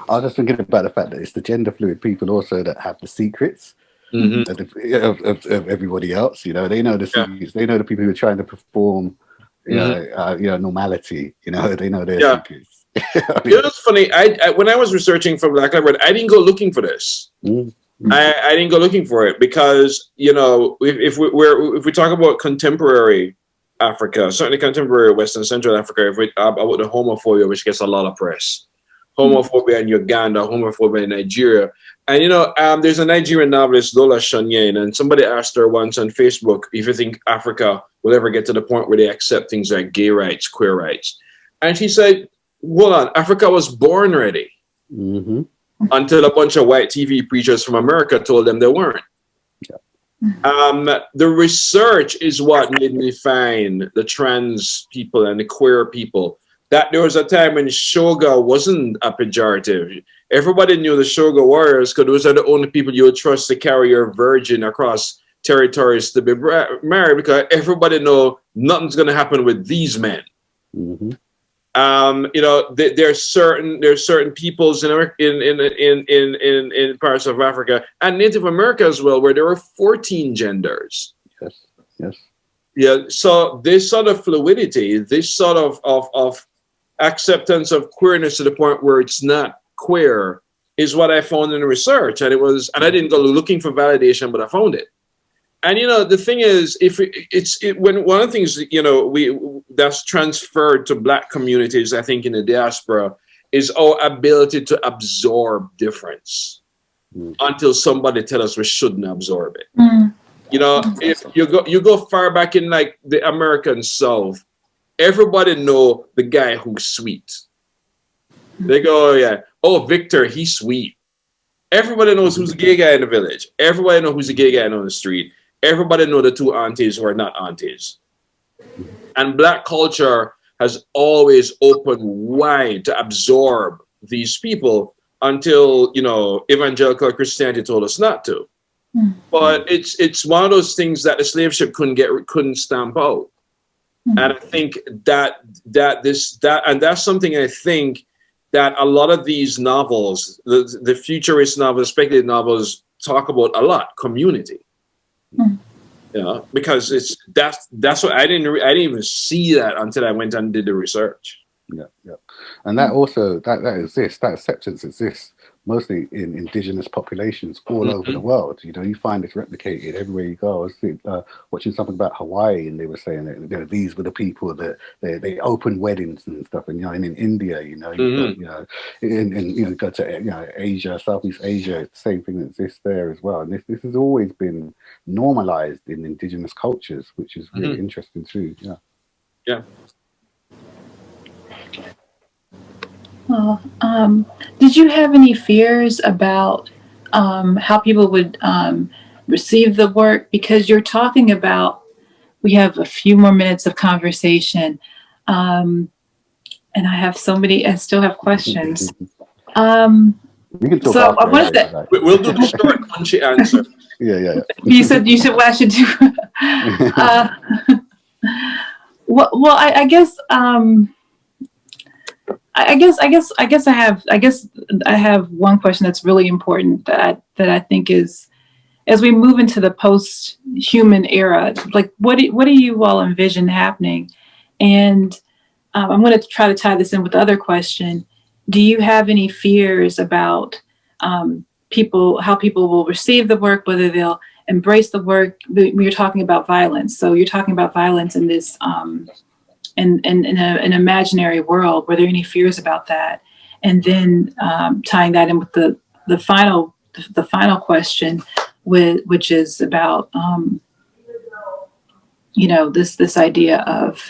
was just thinking about the fact that it's the gender fluid people also that have the secrets of everybody else. They know the secrets. They know the people who are trying to perform, normality. They know their secrets. It's funny. I when I was researching for Black Leopard, I didn't go looking for this. I didn't go looking for it because if we talk about contemporary Africa, certainly contemporary West and Central Africa, about the homophobia, which gets a lot of press. Homophobia in Uganda, homophobia in Nigeria. And there's a Nigerian novelist, Lola Shonyen, and somebody asked her once on Facebook if you think Africa will ever get to the point where they accept things like gay rights, queer rights. And she said, hold on, Africa was born ready. Until a bunch of white TV preachers from America told them they weren't. The research is what made me find the trans people and the queer people. That there was a time when Shoga wasn't a pejorative. Everybody knew the Shoga warriors because those are the only people you would trust to carry your virgin across territories to be married, because everybody know nothing's going to happen with these men. There's certain peoples in parts of Africa and Native America as well, where there were 14 genders. Yes. Yeah. So this sort of fluidity, this sort of acceptance of queerness to the point where it's not queer, is what I found in the research, and I didn't go looking for validation, but I found it. And the thing is, when one of the things that's transferred to Black communities, I think in the diaspora, is our ability to absorb difference until somebody tells us we shouldn't absorb it. If you go far back in like the American South, everybody know the guy who's sweet. They go, oh, Victor, he's sweet. Everybody knows who's a gay guy in the village. Everybody knows who's a gay guy on the street. Everybody know the two aunties who are not aunties. And Black culture has always opened wide to absorb these people until, evangelical Christianity told us not to. But it's one of those things that the slave ship couldn't stamp out. And I think and that's something I think that a lot of these novels, the futurist novels, speculative novels, talk about a lot: community. You know, because that's what I didn't even see that until I went and did the research. Yeah, yeah, and that also that exists. That acceptance exists mostly in indigenous populations all over the world. You know, you find it's replicated everywhere you go. I was watching something about Hawaii, and they were saying that, you know, these were the people that they opened weddings and stuff. And, you know, and in India, you know, you've got, you know, and you know, go to, you know, Asia, Southeast Asia, same thing that exists there as well. And this has always been normalized in indigenous cultures, which is really interesting too. Yeah. Yeah. Well, did you have any fears about how people would receive the work? Because you're talking about, we have a few more minutes of conversation, and I still have questions. We can talk so after, what is that? We'll do the short, punchy answer. Yeah. You said what I should do. Well, I guess. I guess I have one question that's really important that I think is, as we move into the post-human era, like what do you all envision happening? And I'm going to try to tie this in with the other question. Do you have any fears about how people will receive the work, whether they'll embrace the work? You're talking about violence, so you're talking about violence in this. In an imaginary world, were there any fears about that? And then tying that in with the final question, which is about you know, this idea of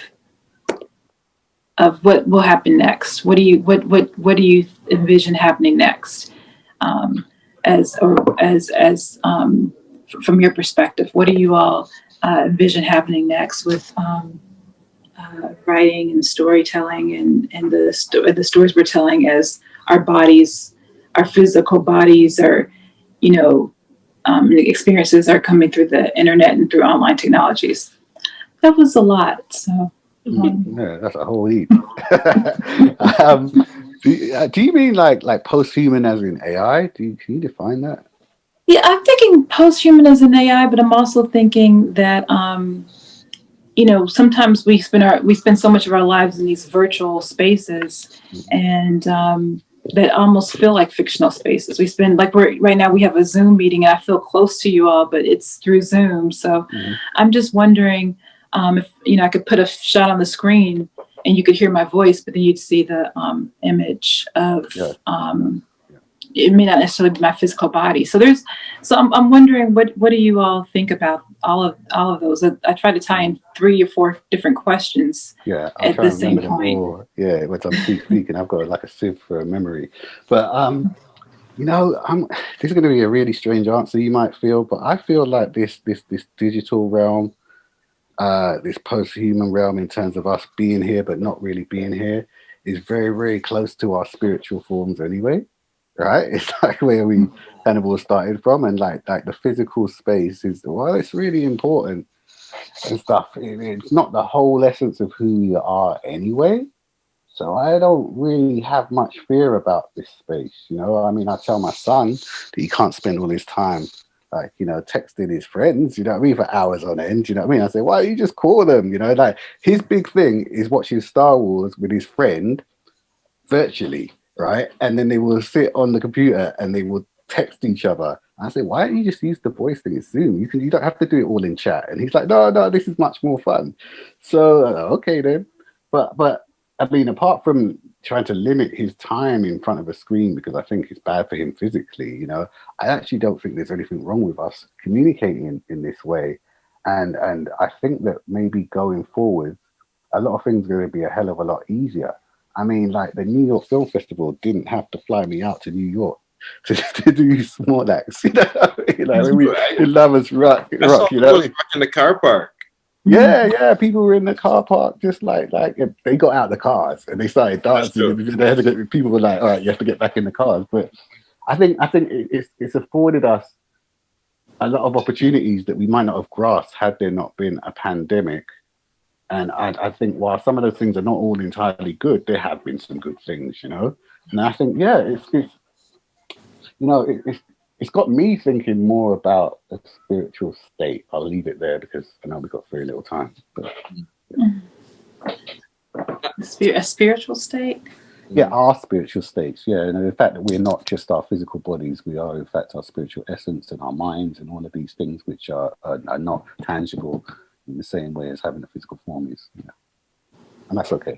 what will happen next. What do you envision happening next? From your perspective, what do you all envision happening next with writing and storytelling and the stories we're telling as our bodies, our physical bodies, are, you know, experiences are coming through the internet and through online technologies. That was a lot. So yeah, that's a whole heap. Do you mean like post-human as in AI? Can you define that? Yeah, I'm thinking post-human as an AI, but I'm also thinking that you know, sometimes we spend so much of our lives in these virtual spaces, and that almost feel like fictional spaces. We spend, like, right now we have a Zoom meeting, and I feel close to you all, but it's through Zoom. So I'm just wondering if, you know, I could put a shot on the screen and you could hear my voice, but then you'd see the image of it may not necessarily be my physical body. So I'm wondering, what do you all think about all of those? I try to tie in 3 or 4 different questions at the same point. Yeah, when I'm speaking, I've got like a sieve for a memory. But you know, this is going to be a really strange answer you might feel, but I feel like this digital realm, this post-human realm, in terms of us being here but not really being here, is very, very close to our spiritual forms anyway. Right, it's like where we kind of all started from, and like the physical space is, well, it's really important and stuff. It's not the whole essence of who we are anyway. So I don't really have much fear about this space. You know, I mean, I tell my son that he can't spend all his time, like, you know, texting his friends, you know what I mean, for hours on end. You know what I mean? I say, why don't you just call them? You know, like his big thing is watching Star Wars with his friend virtually. Right, and then they will sit on the computer and they will text each other. I say, why don't you just use the voice thing? It's Zoom. You don't have to do it all in chat. And he's like, no, this is much more fun. So okay then, but I mean, apart from trying to limit his time in front of a screen because I think it's bad for him physically, you know, I actually don't think there's anything wrong with us communicating in this way. And I think that maybe going forward, a lot of things are going to be a hell of a lot easier. I mean, like the New York Film Festival didn't have to fly me out to New York to do small acts. You know, in Lovers Rock, you know, in the car park. Yeah, people were in the car park, just like they got out of the cars and they started dancing. And they had to get, people were like, all right, you have to get back in the cars. But I think it's afforded us a lot of opportunities that we might not have grasped had there not been a pandemic. And I think while some of those things are not all entirely good, there have been some good things, you know. And I think, yeah, it's got me thinking more about a spiritual state. I'll leave it there because I know we've got very little time. But, yeah. A spiritual state? Yeah, our spiritual states. Yeah, and the fact that we're not just our physical bodies, we are in fact our spiritual essence and our minds and all of these things which are not tangible in the same way as having a physical form is. Yeah. And that's okay.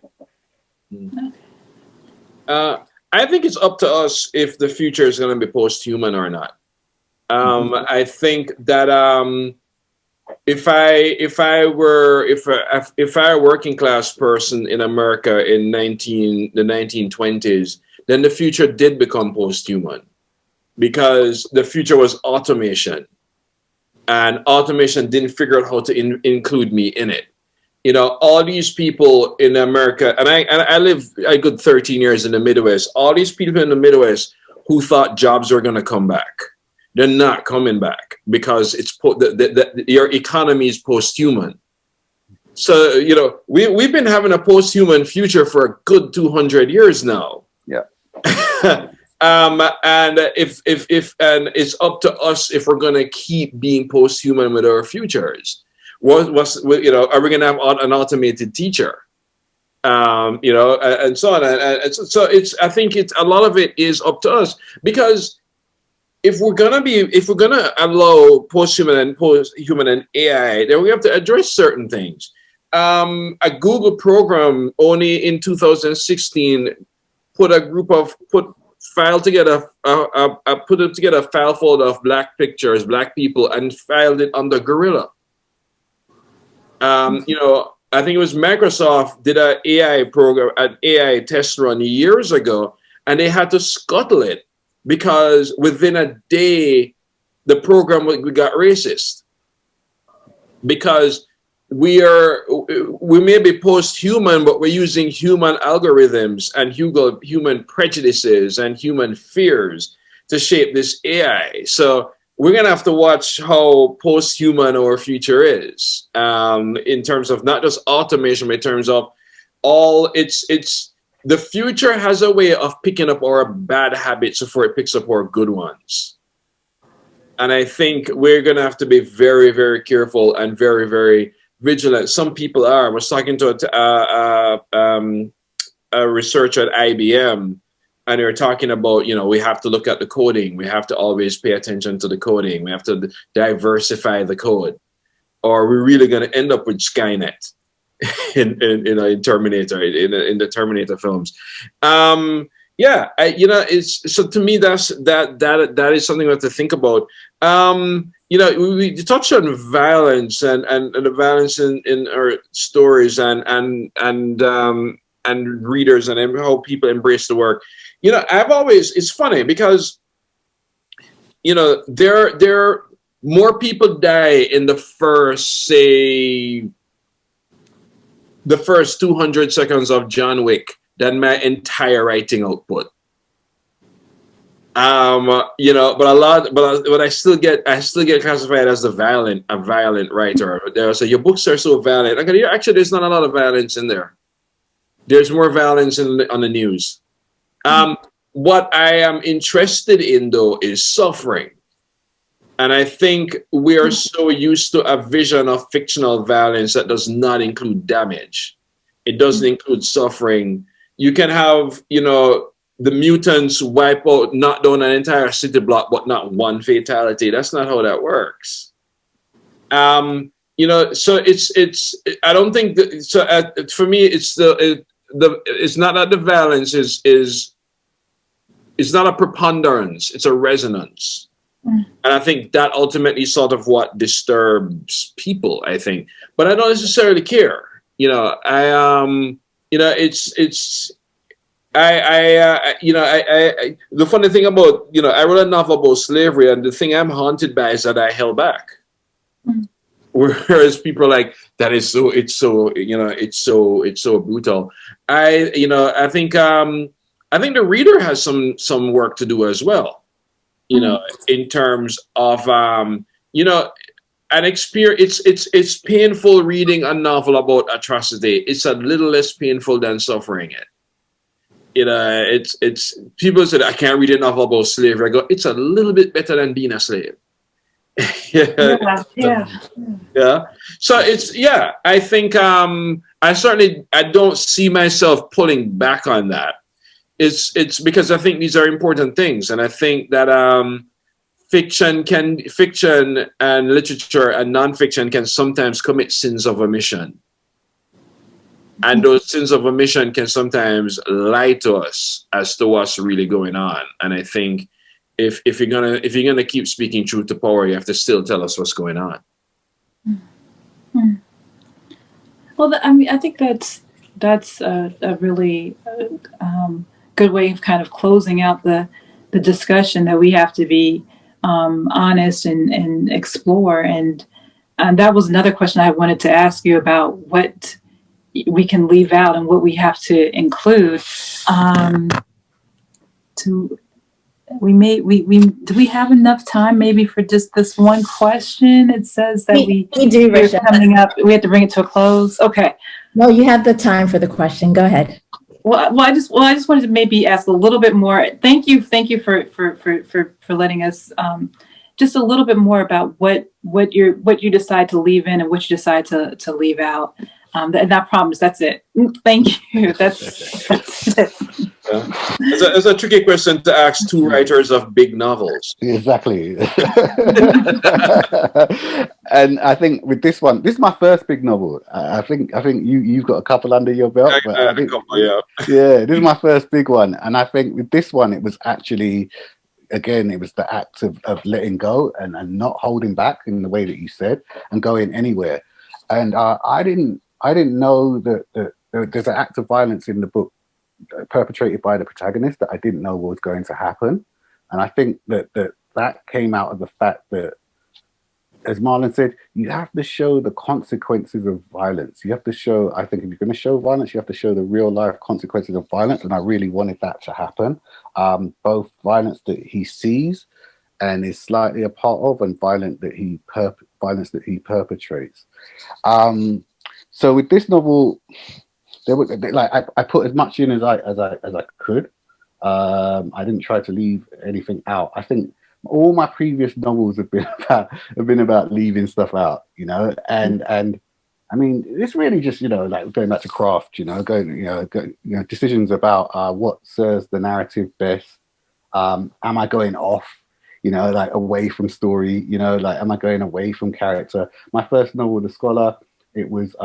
I think it's up to us if the future is going to be post-human or not. I think that if I were a working class person in America in the 1920s, then the future did become post-human, because the future was automation, and automation didn't figure out how to include me in it. You know, all these people in America, and I lived a good 13 years in the Midwest. All these people in the Midwest who thought jobs were going to come back. They're not coming back because it's your economy is post-human. So, you know, we've been having a post-human future for a good 200 years now. Yeah. And if it's up to us if we're going to keep being post-human with our futures. Are we going to have an automated teacher? You know, and so on. And so I think a lot of it is up to us, because if we're gonna allow post-human and AI, then we have to address certain things. A Google program only in 2016 put together a file folder of black pictures, black people, and filed it under Gorilla. You know, I think it was Microsoft did an AI test run years ago, and they had to scuttle it because within a day, the program got racist. Because we may be post-human, but we're using human algorithms and human prejudices and human fears to shape this AI. So we're going to have to watch how post-human our future is, in terms of not just automation, but in terms of the future has a way of picking up our bad habits before it picks up our good ones. And I think we're going to have to be very, very careful and very, very vigilant. Some people are. I was talking to a researcher at IBM, and they were talking about, you know, we have to look at the coding. We have to always pay attention to the coding. We have to diversify the code, or we're really going to end up with Skynet in Terminator, in the Terminator films. Yeah, so to me, that is something we have to think about. You know, we touched on violence and the violence in our stories and readers and how people embrace the work. You know, it's funny because, you know, there more people die in the first 200 seconds of John Wick than my entire writing output. You know, but I still get classified as a violent writer. They'll say your books are so violent. I go, actually, there's not a lot of violence in there. There's more violence on the news. What I am interested in, though, is suffering. And I think we are so used to a vision of fictional violence that does not include damage. It doesn't include suffering. You can have, you know, the mutants knock down an entire city block, but not one fatality. That's not how that works. You know, so I don't think that, so for me, it's not that the violence is not a preponderance, it's a resonance. And I think that ultimately sort of what disturbs people, I think. But I don't necessarily care. You know, the funny thing about, you know, I wrote a novel about slavery, and the thing I'm haunted by is that I held back. Whereas people are like, it's so brutal. I think the reader has some work to do as well. You know, in terms of you know, an experience. It's painful reading a novel about atrocity. It's a little less painful than suffering it. You know, it's people said I can't read a novel about slavery. I go, it's a little bit better than being a slave. Yeah. So it's, yeah, I think I don't see myself pulling back on that. It's because I think these are important things, and I think that fiction and literature and nonfiction can sometimes commit sins of omission. And those sins of omission can sometimes lie to us as to what's really going on. And I think if you're gonna keep speaking truth to power, you have to still tell us what's going on. Well, I mean, I think that's a really good way of kind of closing out the discussion, that we have to be honest and explore. And that was another question I wanted to ask you about, what we can leave out and what we have to include. Do we have enough time maybe for just this one question? It says that we do, we're coming up. We have to bring it to a close. Okay. No, you have the time for the question. Go ahead. Well, I just wanted to maybe ask a little bit more. Thank you for letting us just a little bit more about what you decide to leave in and what you decide to leave out. And I promise that's it. Thank you. That's it. It's a tricky question to ask two writers of big novels. Exactly. And I think with this one, this is my first big novel. I think you've got a couple under your belt. I think, a couple, yeah. Yeah, this is my first big one. And I think with this one, it was actually, again, it was the act of letting go and not holding back in the way that you said, and going anywhere. And I didn't know that there's an act of violence in the book perpetrated by the protagonist that I didn't know was going to happen. And I think that came out of the fact that, as Marlon said, you have to show the consequences of violence. You have to show, I think if you're going to show violence, you have to show the real life consequences of violence. And I really wanted that to happen. Both violence that he sees and is slightly a part of, and violence that he perpetrates. So with this novel, there was I put as much in as I could. I didn't try to leave anything out. I think all my previous novels have been about leaving stuff out, you know. And I mean, it's really just, you know, like going back to craft, you know, decisions about what serves the narrative best. Am I going off, you know, like away from story, you know, like am I going away from character? My first novel, The Scholar, it was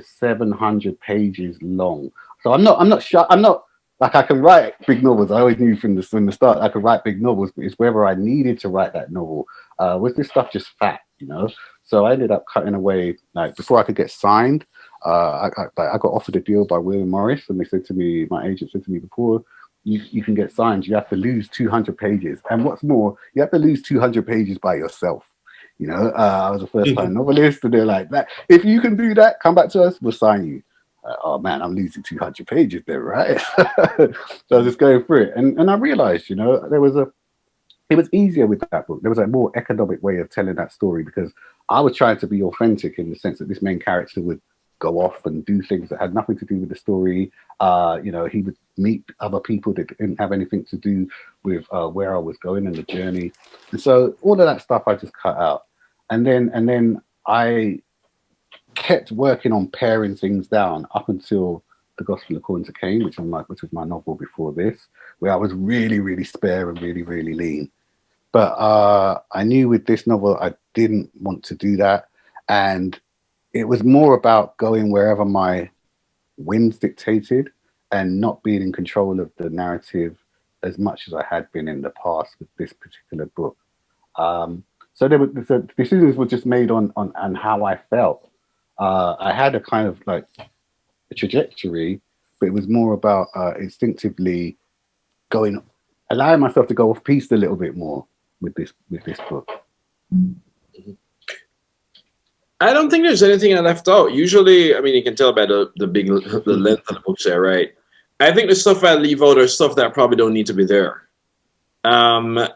700 pages long. So I'm not sure. I'm not like I can write big novels. I always knew from the start I could write big novels, but it's whether I needed to write that novel. Was this stuff just fat, you know? So I ended up cutting away. Like before I could get signed, I got offered a deal by William Morris, and they said to me, my agent said to me, before you can get signed, you have to lose 200 pages, and what's more, you have to lose 200 pages by yourself. You know, I was a first-time novelist, and they're like, "That if you can do that, come back to us, we'll sign you." Oh man, I'm losing 200 pages there, right? So I was just going through it, and I realized, you know, it was easier with that book. There was a more economic way of telling that story, because I was trying to be authentic in the sense that this main character would go off and do things that had nothing to do with the story. You know, he would meet other people that didn't have anything to do with where I was going and the journey. And so all of that stuff I just cut out. And then I kept working on paring things down up until The Gospel According to Cain, which was my novel before this, where I was really, really spare and really, really lean. But I knew with this novel, I didn't want to do that. And it was more about going wherever my whims dictated and not being in control of the narrative as much as I had been in the past with this particular book. So decisions were just made on how I felt. I had a kind of like a trajectory, but it was more about instinctively allowing myself to go off piste a little bit more with this book. I don't think there's anything I left out. Usually, I mean, you can tell by the length of the books there, right? I think the stuff I leave out are stuff that probably don't need to be there. And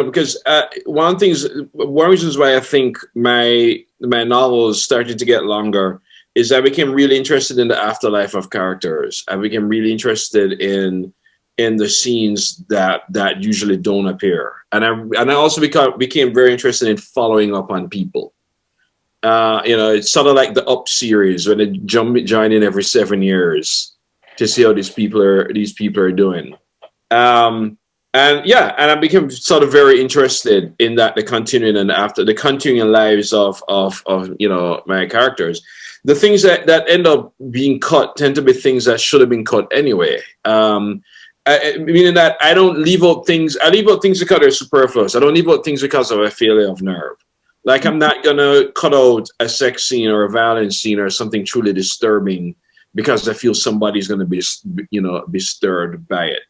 because one of the reasons why I think my novels started to get longer is I became really interested in the afterlife of characters. I became really interested in the scenes that usually don't appear, and I also became very interested in following up on people. It's sort of like the Up series, when they join in every 7 years to see how these people are doing. And I became sort of very interested in that, the continuing lives of my characters. The things that end up being cut tend to be things that should have been cut anyway. Meaning that I don't leave out things. I leave out things because they're superfluous. I don't leave out things because of a failure of nerve. Like, I'm not gonna cut out a sex scene or a violence scene or something truly disturbing because I feel somebody's gonna be stirred by it.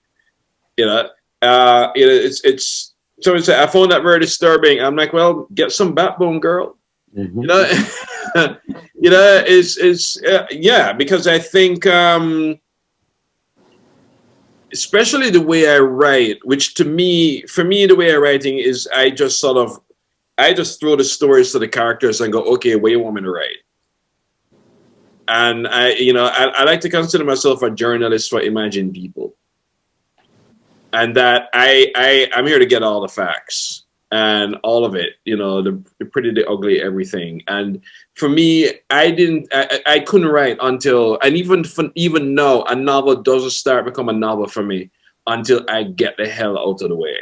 It's I found that very disturbing. I'm like, well, get some backbone, girl. Mm-hmm. Because I think, especially the way I write, which for me, the way I'm writing is I just throw the stories to the characters and go, okay, what do you want me to write? And I like to consider myself a journalist for imagined people. And that I'm here to get all the facts and all of it, the pretty, the ugly, everything. And for me, I couldn't write until, and even now, a novel doesn't become a novel for me until I get the hell out of the way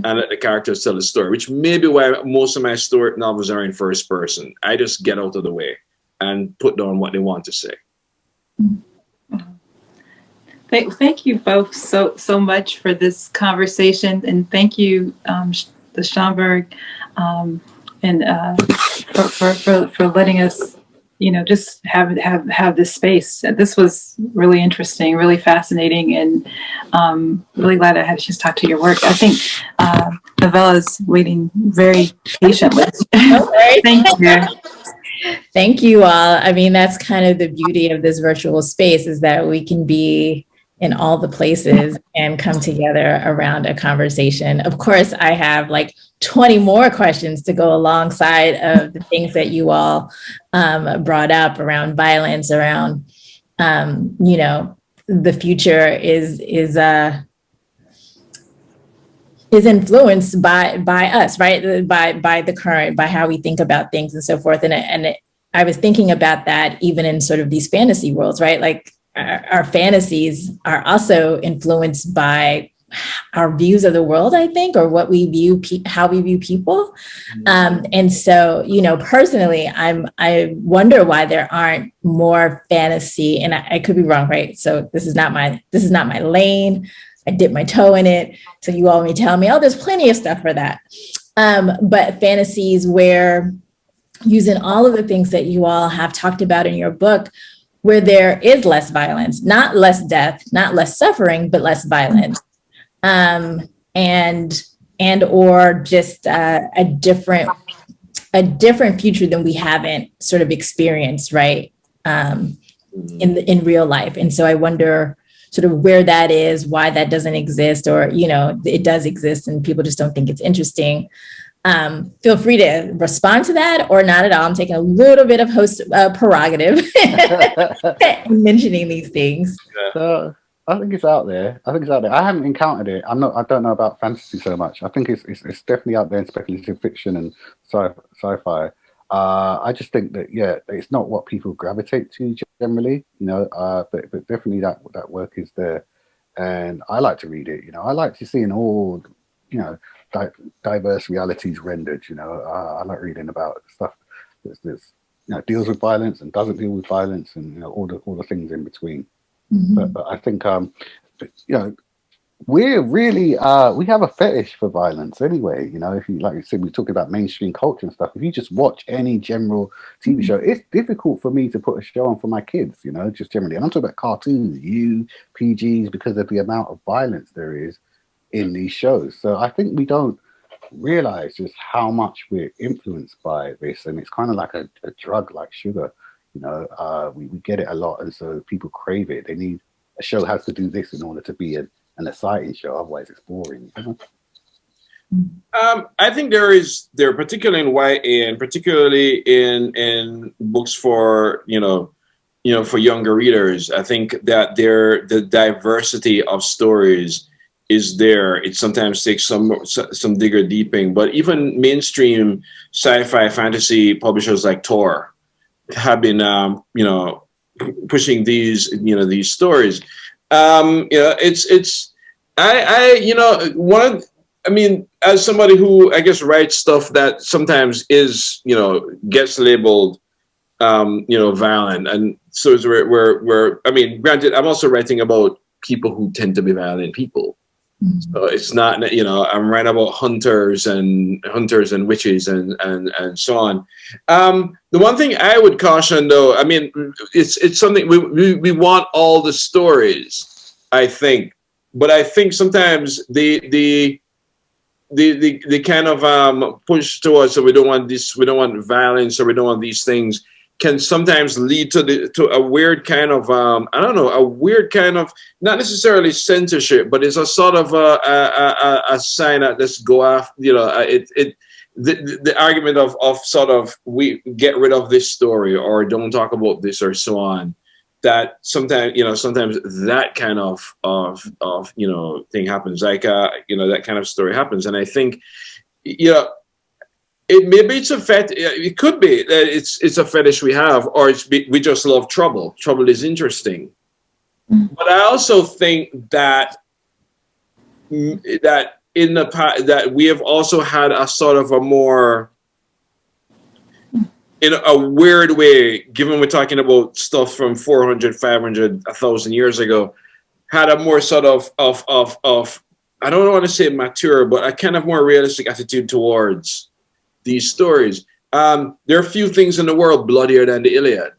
and let the characters tell the story, which may be why most of my story novels are in first person. I just get out of the way and put down what they want to say. Thank you both so much for this conversation, and thank you, the Schomburg, and for letting us, just have this space. This was really interesting, really fascinating, and really glad I had a chance to talk to your work. I think Novella's waiting very patiently. Thank you. Thank you all. I mean, that's kind of the beauty of this virtual space, is that we can be in all the places and come together around a conversation. Of course, I have like 20 more questions to go alongside of the things that you all brought up around violence, around, the future is influenced by us, right? By the current, by how we think about things and so forth. And I was thinking about that even in sort of these fantasy worlds, right? Like, our fantasies are also influenced by our views of the world, I think, or what we view, how we view people. And so, personally, I wonder why there aren't more fantasy, and I could be wrong, right? So this is not my lane. I dip my toe in it. So you all may tell me, oh, there's plenty of stuff for that. But fantasies where, using all of the things that you all have talked about in your book, where there is less violence, not less death, not less suffering, but less violence, and or just a different future than we haven't sort of experienced, right, in real life. And so I wonder sort of where that is, why that doesn't exist, or it does exist and people just don't think it's interesting. Feel free to respond to that or not at all. I'm taking a little bit of host prerogative in mentioning these things. So I think it's out there. I haven't encountered it. I don't know about fantasy so much. I think it's definitely out there in speculative fiction and sci-fi. I just think that it's not what people gravitate to generally, but definitely that work is there, and I like to read it. I like to see in all, diverse realities rendered. I like reading about stuff that's deals with violence and doesn't deal with violence, and all the things in between. Mm-hmm. But I think we're really we have a fetish for violence anyway. If you, like you said, we're talking about mainstream culture and stuff. If you just watch any general TV show, it's difficult for me to put a show on for my kids. Just generally, and I'm talking about cartoons, PGs, because of the amount of violence there is in these shows. So I think we don't realize just how much we're influenced by this, and it's kind of like a drug, like sugar. We get it a lot, and so people crave it. They need, a show has to do this in order to be an an exciting show. Otherwise, it's boring. I think there particularly in YA and particularly in books for for younger readers. I think that the diversity of stories is there. It sometimes takes some digger deeping, but even mainstream sci-fi fantasy publishers like Tor have been pushing these stories. As somebody who I guess writes stuff that sometimes is gets labeled violent, and so is where granted, I'm also writing about people who tend to be violent people. So it's not, I'm writing about hunters and witches and so on. The one thing I would caution, though, it's something we want all the stories, I think, but I think sometimes the kind of push towards, so we don't want violence, or we don't want these things, can sometimes lead to a weird kind of not necessarily censorship, but it's a sort of a sign that let's go after, the argument of sort of, we get rid of this story or don't talk about this or so on. That sometimes that kind of thing happens, like that kind of story happens, and I think maybe it's a it could be that it's a fetish we have, or we just love trouble. Trouble is interesting. But I also think that in the past that we have also had a sort of a more, in a weird way, given we're talking about stuff from 400, 500, 1,000 years ago, had a more sort of I don't want to say mature, but a kind of more realistic attitude towards these stories. There are few things in the world bloodier than the Iliad.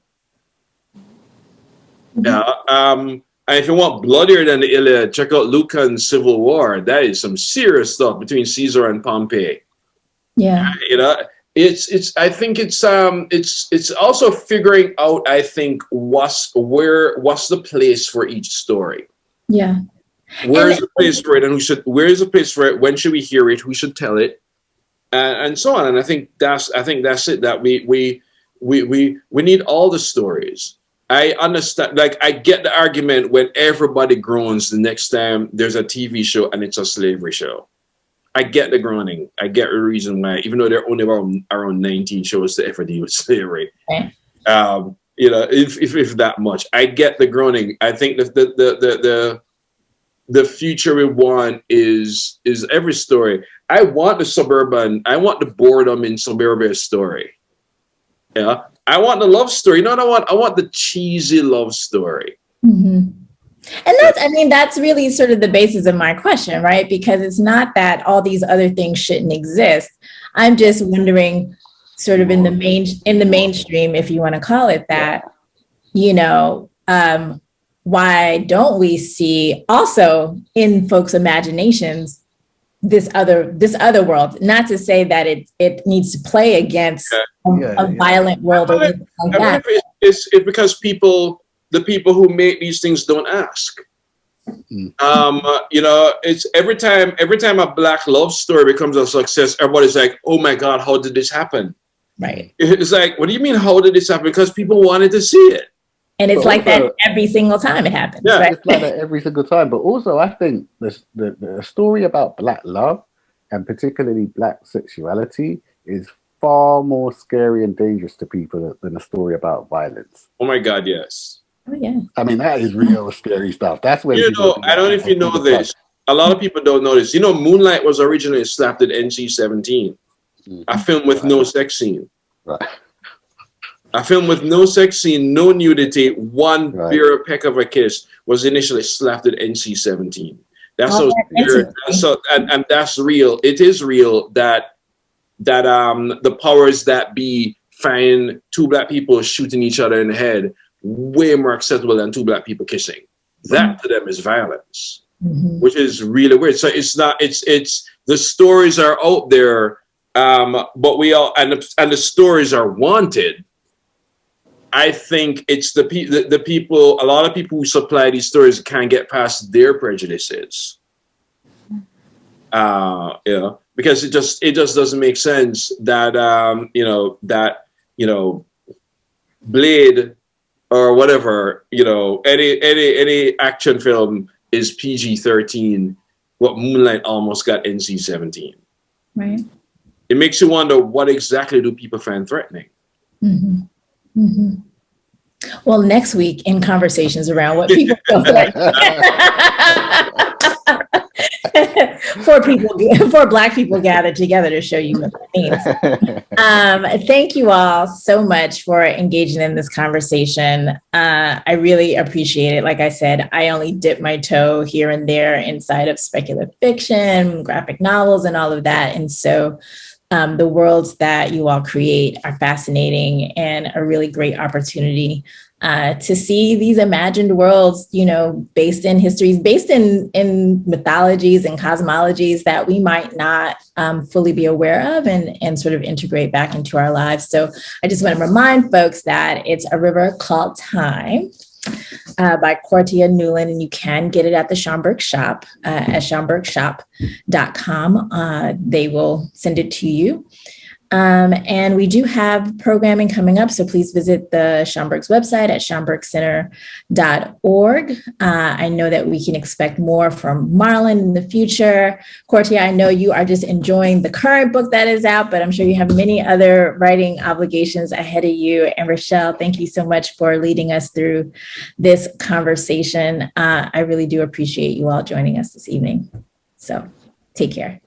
And if you want bloodier than the Iliad, check out Lucan's Civil War. That is some serious stuff between Caesar and Pompey. Yeah. I think it's also figuring out, I think, what's the place for each story. Yeah. Where is the place for it, and where is the place for it? When should we hear it? Who should tell it? And so on. And I think that's it. That we need all the stories. I understand. Like, I get the argument when everybody groans the next time there's a TV show and it's a slavery show. I get the groaning. I get the reason why, even though there are only around 19 shows to ever deal with slavery. Okay. If that much, I get the groaning. I think that the future we want is every story. I want the boredom in suburbia story. Yeah. I want the love story. You know what I want the cheesy love story. Mm-hmm. And that's really sort of the basis of my question, right? Because it's not that all these other things shouldn't exist. I'm just wondering, sort of in the mainstream, if you want to call it that, why don't we see also in folks' imaginations this other world? Not to say that it needs to play against a violent world or anything like that. It's because the people who make these things don't ask. It's every time a Black love story becomes a success, everybody's like, oh my God, how did this happen? Right. It's like, what do you mean, how did this happen? Because people wanted to see it. And it's like that every single time it happens. Yeah, right? It's like that every single time. But also, I think the story about Black love, and particularly Black sexuality, is far more scary and dangerous to people than a story about violence. Oh my God, yes. Oh yeah. That is real scary stuff. That's when I don't know if you know this. A lot of people don't know this. Moonlight was originally slapped at NC-17. A film with no sex scene. Right. A film with no sex scene, no nudity, one bare peck of a kiss was initially slapped at NC-17. That's so weird. And that's real. It is real that the powers that be find two Black people shooting each other in the head way more acceptable than two Black people kissing. That to them is violence, which is really weird. So it's the stories are out there, but we all and the stories are wanted. I think it's the people, a lot of people who supply these stories can't get past their prejudices. Because it just doesn't make sense that Blade or whatever, any action film is PG-13. What Moonlight almost got NC-17. Right. It makes you wonder, what exactly do people find threatening? Mm-hmm. Mm-hmm. Well, next week in conversations around what people feel like. Four Black people gathered together to show you what that means. Thank you all so much for engaging in this conversation. I really appreciate it. Like I said, I only dip my toe here and there inside of speculative fiction, graphic novels, and all of that. And so the worlds that you all create are fascinating and a really great opportunity to see these imagined worlds, based in histories, based in mythologies and cosmologies that we might not fully be aware of and sort of integrate back into our lives. So I just want to remind folks that it's A River Called Time by Courttia Newland, and you can get it at the Schomburg shop at schomburgshop.com. They will send it to you. And we do have programming coming up, so please visit the Schomburg's website at schomburgcenter.org. I know that we can expect more from Marlon in the future. Courttia, I know you are just enjoying the current book that is out, but I'm sure you have many other writing obligations ahead of you. And Rochelle, thank you so much for leading us through this conversation. I really do appreciate you all joining us this evening. So take care.